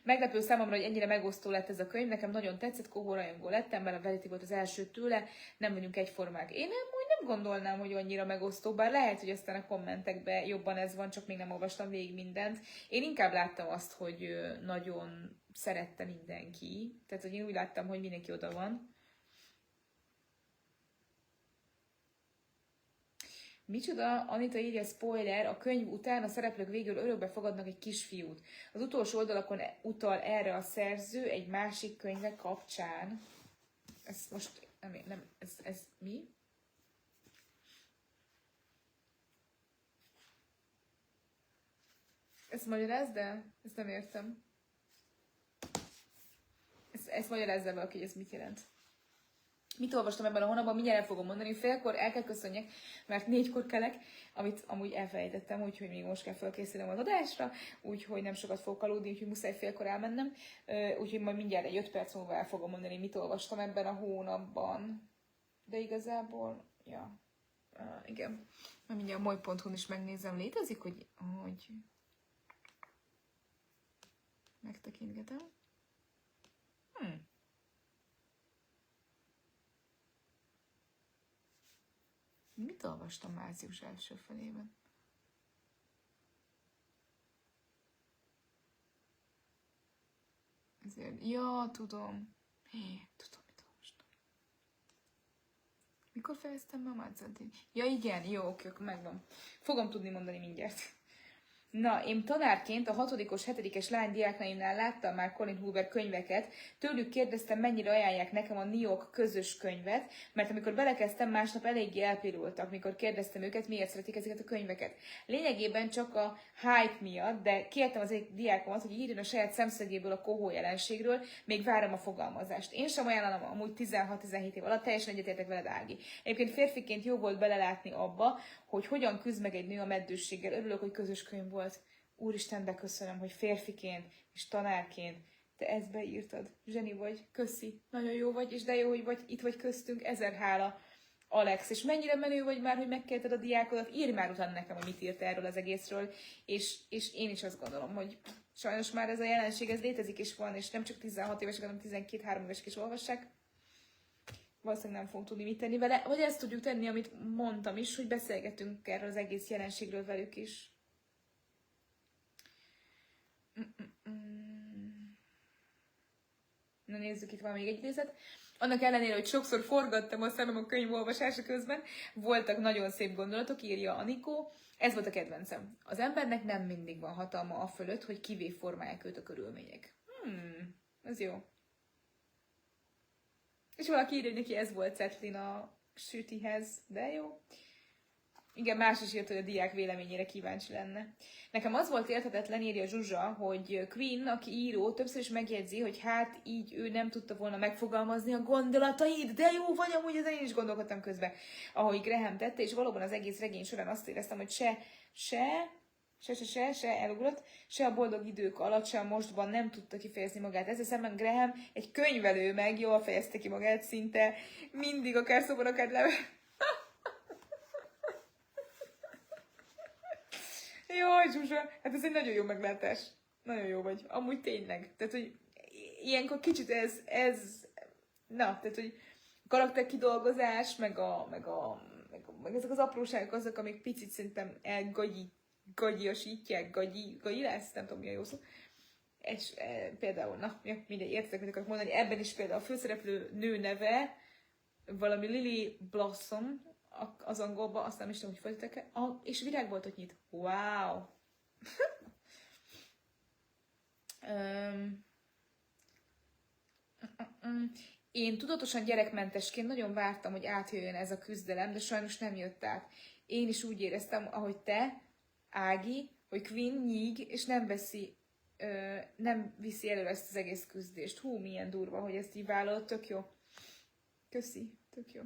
Meglepő számomra, hogy ennyire megosztó lett ez a könyv, nekem nagyon tetszett, Kohó rajongó lettem, mert a Verity volt az első tőle, nem vagyunk egyformák. Én nem gondolnám, hogy annyira megosztó, bár lehet, hogy aztán a kommentekben jobban ez van, csak még nem olvastam végig mindent. Én inkább láttam azt, hogy nagyon szerette mindenki, tehát hogy én úgy láttam, hogy mindenki oda van. Micsoda, Anita írja, spoiler, a könyv után a szereplők végül örökbe fogadnak egy kisfiút. Az utolsó oldalakon utal erre a szerző egy másik könyve kapcsán. Ez most, nem ez mi? Ezt magyarázd el? Ezt nem értem. Ezt magyarázd el valaki, hogy ez mit jelent. Mit olvastam ebben a hónapban, mindjárt el fogom mondani, félkor el kell köszönjek, mert 4-kor kelek, amit amúgy elfelejtettem, úgyhogy még most kell felkészülnem az adásra, úgyhogy nem sokat fogok aludni, úgyhogy muszáj félkor elmennem, úgyhogy majd mindjárt egy 5 perc múlva el fogom mondani, mit olvastam ebben a hónapban. De igazából, ja, igen, majd mindjárt a moly.hu-n is megnézem, létezik, hogy megtekintgetem. Mit olvastam március első felében? Ezért, ja, tudom. Tudom, mit olvastam. Mikor fejeztem be a Mazzantini? Ja, igen, jó, oké, megvan. Fogom tudni mondani mindjárt. Na, én tanárként a 6-os, 7-es lánydiáknaimnál láttam már Colin Hoover könyveket, tőlük kérdeztem, mennyire ajánlják nekem a NIOK közös könyvet, mert amikor belekezdtem, másnap eléggé elpirultak, mikor kérdeztem őket, miért szeretik ezeket a könyveket. Lényegében csak a hype miatt, de kértem az egy diákomat, hogy írjon a saját szemszögéből a kohó jelenségről, még várom a fogalmazást. Én sem ajánlom amúgy 16-17 év alatt, teljesen egyetértek veled, Ági. Egyébként férfiként jó volt belelátni abba, hogy hogyan küzd meg egy nő a meddősséggel. Örülök, hogy közös könyv volt. Úristen, de köszönöm, hogy férfiként és tanárként te ezt beírtad. Zseni vagy, köszi, nagyon jó vagy, és de jó, hogy itt vagy köztünk, ezer hála, Alex. És mennyire menő vagy már, hogy megkérted a diákodat, írj már utána nekem, hogy mit írt erről az egészről, és én is azt gondolom, hogy sajnos már ez a jelenség, ez létezik és van, és nem csak 16 évesek, hanem 12-3 évesek is olvassák. Valószínűleg nem fogunk tudni mit tenni vele, vagy ezt tudjuk tenni, amit mondtam is, hogy beszélgetünk erről az egész jelenségről velük is. Na nézzük, itt van még egy idézet. Annak ellenére, hogy sokszor forgattam a szemem a könyv olvasása közben, voltak nagyon szép gondolatok, írja Anikó. Ez volt a kedvencem. Az embernek nem mindig van hatalma a fölött, hogy kivé formálják őt a körülmények. Ez jó. És valaki írja, hogy neki ez volt Cetlin a sütihez, de jó. Igen, más is írt, hogy a diák véleményére kíváncsi lenne. Nekem az volt érthetetlen, írja Zsuzsa, hogy Quinn, aki író, többször is megjegyzi, hogy hát így ő nem tudta volna megfogalmazni a gondolatait, de jó vagy, amúgy ezen én is gondolkodtam közben, ahogy Graham tette, és valóban az egész regény során azt éreztem, hogy se elugrott, se a boldog idők alatt, se a mostban nem tudta kifejezni magát. Ezzel szemben Graham egy könyvelő meg jól fejezte ki magát szinte, mindig akár szóban, akár level. Jó, Zsuzsa, hát ez egy nagyon jó meglátás. Nagyon jó vagy. Amúgy tényleg. Tehát, hogy ilyenkor kicsit na, tehát, hogy a karakterkidolgozás, meg ezek az apróságok azok, amik picit szerintem gagyiasítják, gagyi lesz, nem tudom mi a jó szó. És például, na, mindegy, értetek, mit akarok mondani, ebben is például a főszereplő nő neve, valami Lily Blossom, az angolban, azt nem is tudom, hogy folytatják el, és virágboltot nyit. Wow! Én tudatosan gyerekmentesként nagyon vártam, hogy átjöjjön ez a küzdelem, de sajnos nem jött át. Én is úgy éreztem, ahogy te, Ági, hogy Quinn nyíg, és nem viszi előre ezt az egész küzdést. Hú, milyen durva, hogy ezt így vállalod, tök jó. Köszi, tök jó.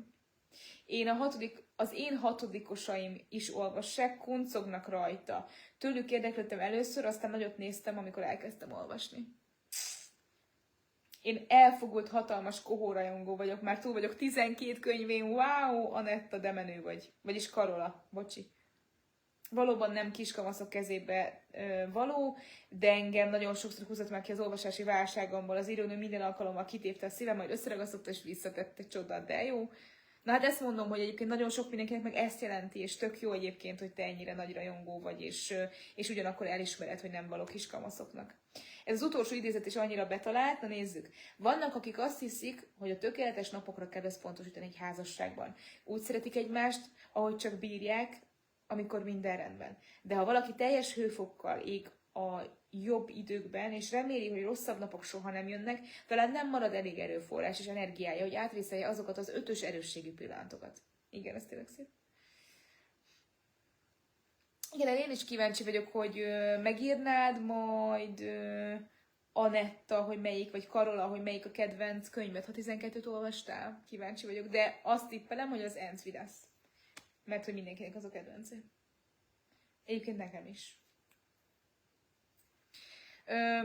Az én hatodikosaim is olvassák, kuncognak rajta. Tőlük érdeklődtem először, aztán nagyot néztem, amikor elkezdtem olvasni. Én elfogult hatalmas kohórajongó vagyok, már túl vagyok 12 könyvén, wow, Anetta, de menő vagy. Vagyis Karola, bocsi. Valóban nem kiskamaszok kezébe való, de engem nagyon sokszor húzott már ki az olvasási válságomból. Az írónő minden alkalommal kitépte a szívem, majd összeragasztotta és visszatette, csoda, de jó. Na hát ezt mondom, hogy egyébként nagyon sok mindenkinek meg ezt jelenti, és tök jó egyébként, hogy te ennyire nagy rajongó vagy, és ugyanakkor elismered, hogy nem való kiskamaszoknak. Ez az utolsó idézet is annyira betalált, na nézzük. Vannak, akik azt hiszik, hogy a tökéletes napokra kell összpontosítani egy házasságban. Úgy szeretik egymást, ahogy csak bírják, amikor minden rendben. De ha valaki teljes hőfokkal ég a jobb időkben, és reméli, hogy rosszabb napok soha nem jönnek, talán nem marad elég erőforrás és energiája, hogy átvészelje azokat az 5-ös erősségű pillanatokat. Igen, ez tényleg szép. Igen, én is kíváncsi vagyok, hogy megírnád majd Anetta, hogy melyik, vagy Karola, hogy melyik a kedvenc könyvet. Ha 12-t olvastál, kíváncsi vagyok, de azt tippelem, hogy az Ernst Vidász. Mert hogy mindenkinek az a kedvence. Egyébként nekem is.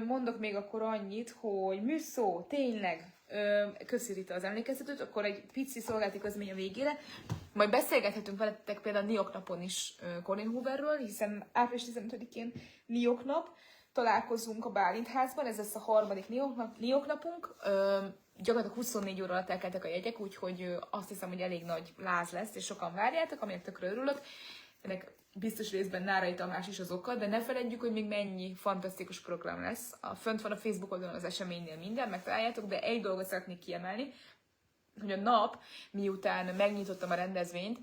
Mondok még akkor annyit, hogy műszó, tényleg, köszi Rita az emlékeztetőt, akkor egy pici szolgálati közmény a végére. Majd beszélgethetünk veletek például a Niok napon is Colin Hooverről, hiszen április 15-én Niok nap, találkozunk a Bálint házban, ez lesz a harmadik Niok napunk. Gyakorlatilag 24 óra alatt elkeltek a jegyek, úgyhogy azt hiszem, hogy elég nagy láz lesz, és sokan várjátok, aminek tökre örülök. Ennek biztos részben Nárai Tamás is az oka, de ne feledjük, hogy még mennyi fantasztikus program lesz. Fönt van a Facebook oldalon az eseménynél minden, megtaláljátok, de egy dolgot szeretnék kiemelni, hogy a nap, miután megnyitottam a rendezvényt,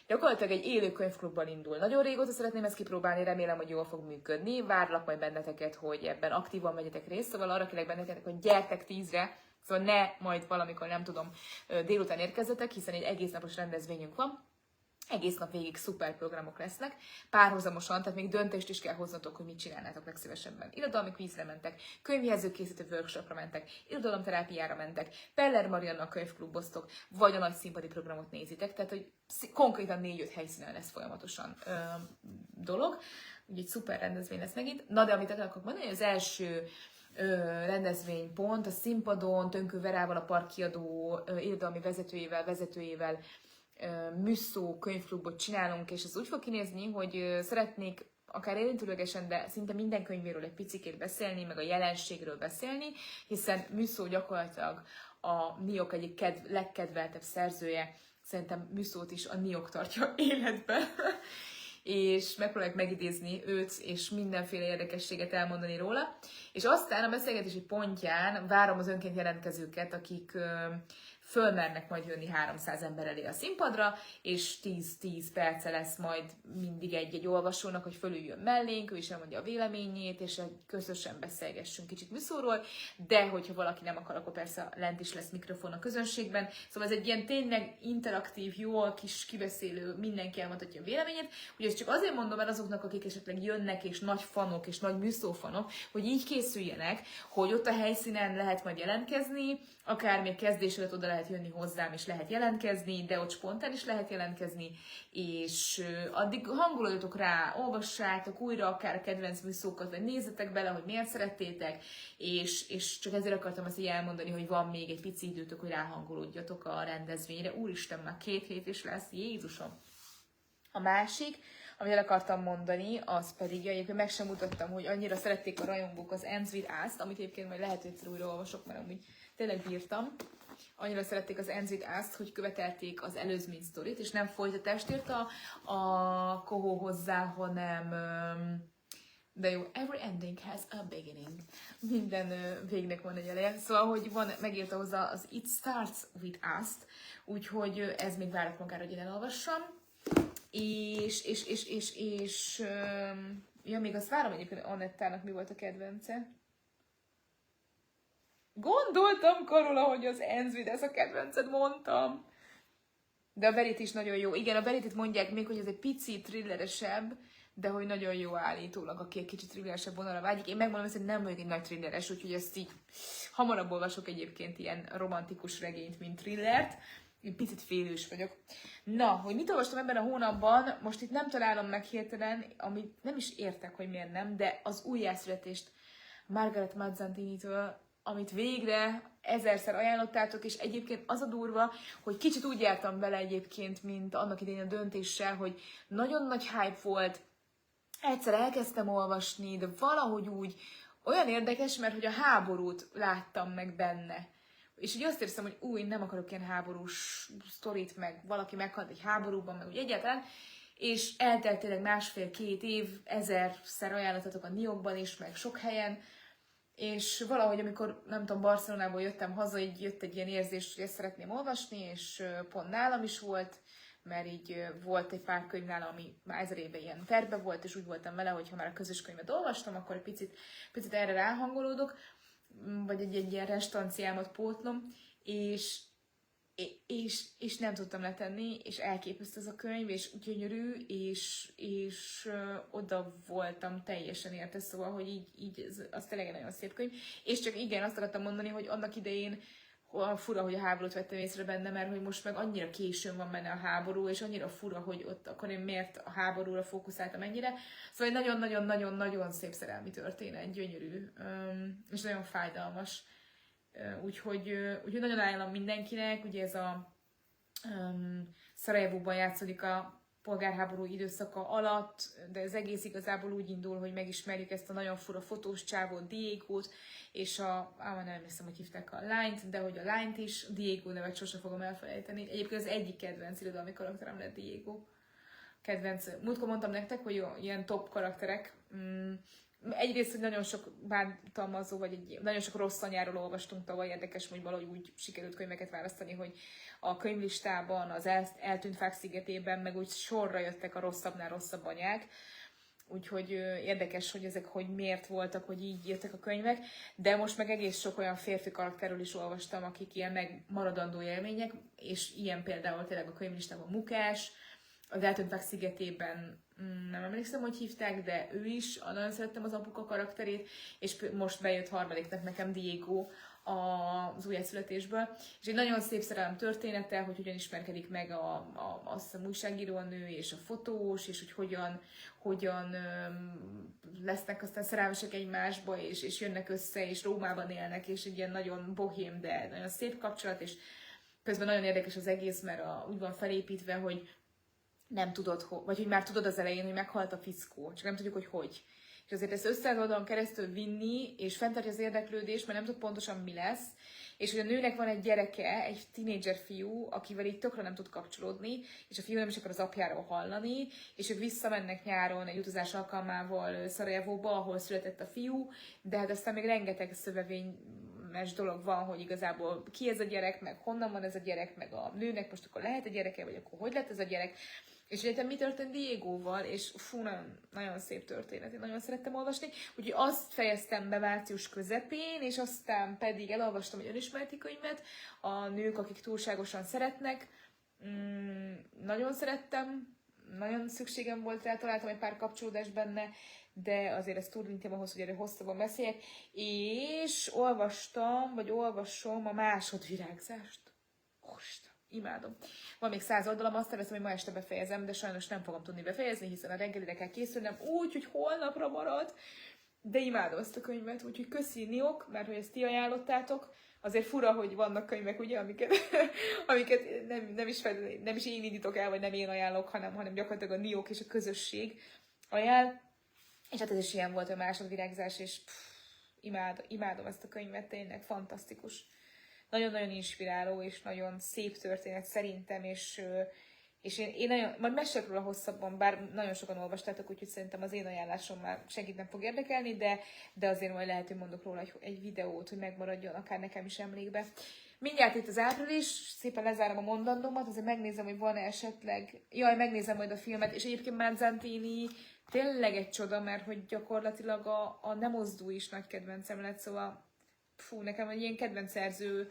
gyakorlatilag egy élő könyvklubban indul. Nagyon régóta szeretném ezt kipróbálni, remélem, hogy jól fog működni. Várlak majd benneteket, hogy ebben aktívan vegyetek részt, szóval arra kérlek benneteket, hogy gyertek 10-re, szóval ne majd valamikor, nem tudom, délután érkezzetek, hiszen egy egész napos rendezvényünk van. Egész nap végig szuper programok lesznek, párhuzamosan, tehát még döntést is kell hoznatok, hogy mit csinálnátok legszívesebben. Irodalmi kvízre mentek, könyvjelzőkészítő workshopra mentek, irodalomterápiára mentek, Peller Marianna könyvkluboztok, vagy a nagy színpadi programot nézitek, tehát hogy konkrétan 4-5 helyszínen lesz folyamatosan dolog, úgyhogy egy szuper rendezvény lesz megint. Na de amit el akarok mondani, az első rendezvénypont a színpadon, Tönkő Verával, a Parkkiadó irodalmi vezetőjével műszó könyvklubot csinálunk, és ez úgy fog kinézni, hogy szeretnék akár érintőlegesen, de szinte minden könyvéről egy picikét beszélni, meg a jelenségről beszélni, hiszen műszó gyakorlatilag a Niok egyik legkedveltebb szerzője, szerintem műszót is a Niok tartja életben, és megpróbáljuk megidézni őt, és mindenféle érdekességet elmondani róla. És aztán a beszélgetési pontján várom az önként jelentkezőket, akik fölmernek majd jönni 300 ember elé a színpadra, és 10-10 perce lesz majd mindig egy-egy olvasónak, hogy fölüljön mellénk, ő is elmondja a véleményét, és közösen beszélgessünk kicsit műszóról, de hogyha valaki nem akar, akkor persze lent is lesz mikrofon a közönségben. Szóval ez egy ilyen tényleg interaktív, jól kis kibeszélő, mindenki elmondhatja a véleményét. Ugye ezt csak azért mondom el azoknak, akik esetleg jönnek, és nagy fanok, és nagy műszófanok, hogy így készüljenek, hogy ott a helyszínen lehet majd jelentkezni, akár még kezdés előtt oda lehet jönni hozzám, és lehet jelentkezni, de ott spontán is lehet jelentkezni, és addig hangolódjatok rá, olvassátok újra akár a kedvenc műszókat, vagy nézzetek bele, hogy miért szerettétek, és csak ezért akartam ezt így elmondani, hogy van még egy pici időtök, hogy ráhangolódjatok a rendezvényre. Úristen, már 2 hét is lesz, Jézusom! A másik, amit el akartam mondani, az pedig, egyébként meg sem mutattam, hogy annyira szerették a rajongók az Ernst Vidást, amit egyébként majd lehet, hogy egyszer újra olvasok, mert amúgy tényleg bírtam. Annyira szerették az Ernst Vidást, hogy követelték az előzmény sztorit, és nem folytatást írt a Kohó hozzá, hanem de jó, every ending has a beginning. Minden végnek van egy eleje. Szóval, hogy megírta hozzá az It Starts With Us-t, úgyhogy ez még várok magára, hogy én elolvassam. És ja, még azt várom egyébként, hogy Annettának mi volt a kedvence. Gondoltam, Karola, hogy az Ernst Vidász a kedvenced, mondtam. De a Berit is nagyon jó. Igen, a Beritit mondják még, hogy ez egy pici thrilleresebb, de hogy nagyon jó állítólag, aki egy kicsit thrilleresebb vonalra vágyik. Én megmondom, hogy nem vagyok egy nagy thrilleres, úgyhogy ezt így hamarabb olvasok egyébként ilyen romantikus regényt, mint thrillert. Én picit félős vagyok. Na, hogy mit olvastam ebben a hónapban, most itt nem találom meg hirtelen, amit nem is értek, hogy miért nem, de az újjászületést Margaret Mazzantini-től, amit végre 1000-szer ajánlottátok, és egyébként az a durva, hogy kicsit úgy jártam bele egyébként, mint annak idején a döntéssel, hogy nagyon nagy hype volt, egyszer elkezdtem olvasni, de valahogy úgy olyan érdekes, mert hogy a háborút láttam meg benne. És úgy azt érzem, hogy új, nem akarok ilyen háborús sztorit, meg valaki meghalt egy háborúban, meg úgy egyáltalán, és eltelt tényleg 1,5-2 év, 1000-szer ajánlottatok a Niokban is, meg sok helyen, és valahogy, amikor, nem tudom, Barcelonából jöttem haza, így jött egy ilyen érzés, hogy ezt szeretném olvasni, és pont nálam is volt, mert így volt egy pár könyv nálam, ami már 1000 éve ilyen terve volt, és úgy voltam vele, hogy ha már a közös könyvet olvastam, akkor egy picit erre ráhangolódok, vagy egy ilyen restanciámat pótlom, és és nem tudtam letenni, és elképesztő ez a könyv, és gyönyörű, és oda voltam teljesen érte, szóval, hogy így az tényleg egy nagyon szép könyv. És csak igen, azt akartam mondani, hogy annak idején fura, hogy a háborút vettem észre benne, mert hogy most meg annyira későn van benne a háború, és annyira fura, hogy ott akkor én miért a háborúra fókuszáltam ennyire. Szóval egy nagyon-nagyon-nagyon-nagyon szép szerelmi történet, gyönyörű, és nagyon fájdalmas. Úgyhogy nagyon ajánlom mindenkinek, ugye ez a Szarajevóban játszódik a polgárháború időszaka alatt, de az egész igazából úgy indul, hogy megismerjük ezt a nagyon fura fotós csávót, Diegót, és nem emlékszem, hogy hívták a lányt, de hogy a lányt is, Diego nevet sose fogom elfelejteni. Egyébként az egyik kedvenc irodalmi karakterem lett Diego. Kedvenc. Múltkor mondtam nektek, hogy ilyen top karakterek. Egyrészt, hogy nagyon sok bántalmazó, vagy nagyon sok rossz anyáról olvastunk tavaly, érdekes, hogy valahogy úgy sikerült könyveket választani, hogy a könyvlistában, az Eltűnt Fák szigetében, meg úgy sorra jöttek a rosszabbnál rosszabb anyák. Úgyhogy érdekes, hogy ezek hogy miért voltak, hogy így jöttek a könyvek, de most meg egész sok olyan férfi karakterről is olvastam, akik ilyen megmaradandó élmények, és ilyen például tényleg a könyvlistában Mukás, az Eltűnt Fák szigetében nem emlékszem, hogy hívták, de ő is, nagyon szerettem az apuka karakterét, és most bejött harmadiknak nekem Diego az újjászületésből. És egy nagyon szép szerelem története, hogy hogyan ismerkedik meg azt hiszem újságírónő és a fotós, és hogy hogyan lesznek aztán szerelmesek egymásba, és jönnek össze, és Rómában élnek, és egy ilyen nagyon bohém, de nagyon szép kapcsolat, és közben nagyon érdekes az egész, mert úgy van felépítve, hogy nem tudod, vagy hogy már tudod az elején, hogy meghalt a fickó, csak nem tudjuk, hogy. És azért ezt 500 oldalon keresztül vinni, és fenntartja az érdeklődés, mert nem tud pontosan mi lesz, és hogy a nőnek van egy gyereke, egy tínédzser fiú, akivel így tökre nem tud kapcsolódni, és a fiú nem is akar az apjáról hallani, és ők visszamennek nyáron egy utazás alkalmával Szarajevóba, ahol született a fiú, de hát aztán még rengeteg szövevényes dolog van, hogy igazából ki ez a gyerek, meg honnan van ez a gyerek, meg a nőnek most akkor lehet a gyereke, vagy akkor hogy lett ez a gyerek. És egyetem mi történt Diegóval, és nagyon, nagyon szép történet, én nagyon szerettem olvasni, úgyhogy azt fejeztem be március közepén, és aztán pedig elolvastam egy önismereti könyvet, a nők, akik túlságosan szeretnek, nagyon szerettem, nagyon szükségem volt rá, találtam egy pár kapcsolódást benne, de azért ez túl intim ahhoz, hogy erről hosszabban beszéljek, és olvasom a másodvirágzást. Imádom. Van még 100 oldalam, azt tervezem, hogy ma este befejezem, de sajnos nem fogom tudni befejezni, hiszen a reggelire kell készülnem úgy, hogy holnapra marad. De imádom ezt a könyvet, úgyhogy köszi Niok, mert hogy ezt ti ajánlottátok. Azért fura, hogy vannak könyvek, ugye, amiket nem is én indítok el, vagy nem én ajánlok, hanem gyakorlatilag a Niok és a közösség ajánl. És hát ez is ilyen volt a másodvirágzás, és imádom ezt a könyvet, tényleg fantasztikus. Nagyon-nagyon inspiráló, és nagyon szép történet szerintem, és én nagyon, majd mesélek róla hosszabban, bár nagyon sokan olvastátok, úgyhogy szerintem az én ajánlásom már senkit nem fog érdekelni, de azért majd lehet, hogy mondok róla egy videót, hogy megmaradjon akár nekem is emlékbe. Mindjárt itt az április, szépen lezárom a mondandómat, azért megnézem, hogy van-e esetleg, megnézem majd a filmet, és egyébként Mazzantini tényleg egy csoda, mert hogy gyakorlatilag a Nem mozdulj is nagy kedvencem lett, szóval nekem egy ilyen kedvenc szerző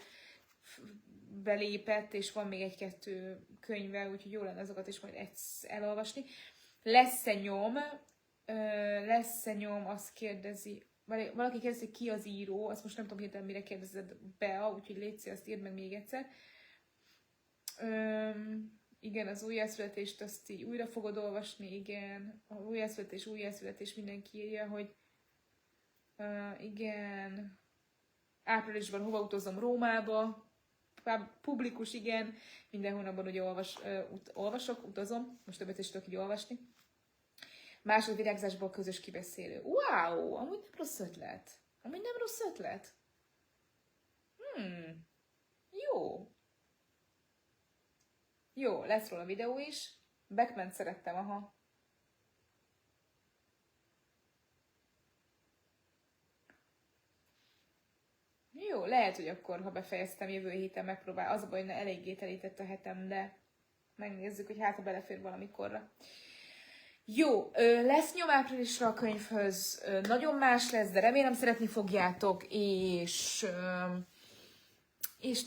belépett, és van még egy-kettő könyve, úgyhogy jó lenne azokat is majd elolvasni. Lesz-e nyom, azt kérdezi, valaki kérdezi, ki az író, azt most nem tudom hirtelen mire kérdezed be, úgyhogy légy azt írd meg még egyszer. Igen, az újjászületést azt így újra fogod olvasni, igen. A újjászületés, mindenki írja, hogy igen. Áprilisban hova utazom? Rómába. Publikus, igen. Minden hónapban ugye utazom. Most többet is tudok így olvasni. Másodvirágzásból közös kibeszélő. Wow! Amúgy nem rossz ötlet. Jó. Jó, lesz róla videó is. Beckman szerettem, aha. Jó, lehet, hogy akkor, ha befejeztem, jövő héten megpróbál. Az a baj, hogy eléggé telített a hetem, de megnézzük, hogy hát, ha belefér valamikorra. Jó, lesz nyom áprilisra a könyvhöz, nagyon más lesz, de remélem szeretni fogjátok, és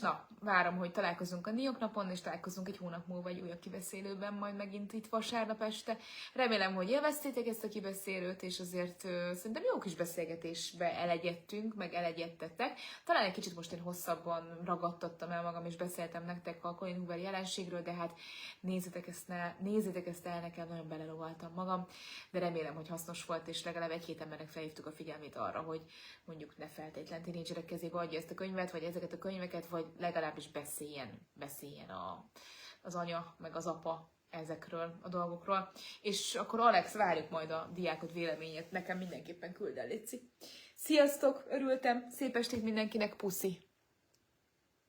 na, várom, hogy találkozunk a NIOK napon, és találkozunk egy hónap múlva egy újabb kibeszélőben, majd megint itt vasárnap este. Remélem, hogy élveztétek ezt a kibeszélőt, és azért szerintem jó kis beszélgetésbe elegyedtünk, meg elegyedtetek. Talán egy kicsit most én hosszabban ragadtattam el magam, és beszéltem nektek a Colin Hoover jelenségről, de hát nézzétek ezt el, nekem nagyon belelovaltam magam, de remélem, hogy hasznos volt, és legalább egy-két embernek felhívtuk a figyelmét arra, hogy mondjuk ne feltétlen tínédzserek kezébe adja ezt a könyvet, vagy ezeket a könyveket, vagy legalábbis beszéljen az anya, meg az apa ezekről a dolgokról. És akkor Alex, várjuk majd a diákod véleményét, nekem mindenképpen küld el, létszik. Sziasztok, örültem, szép estét mindenkinek, puszi!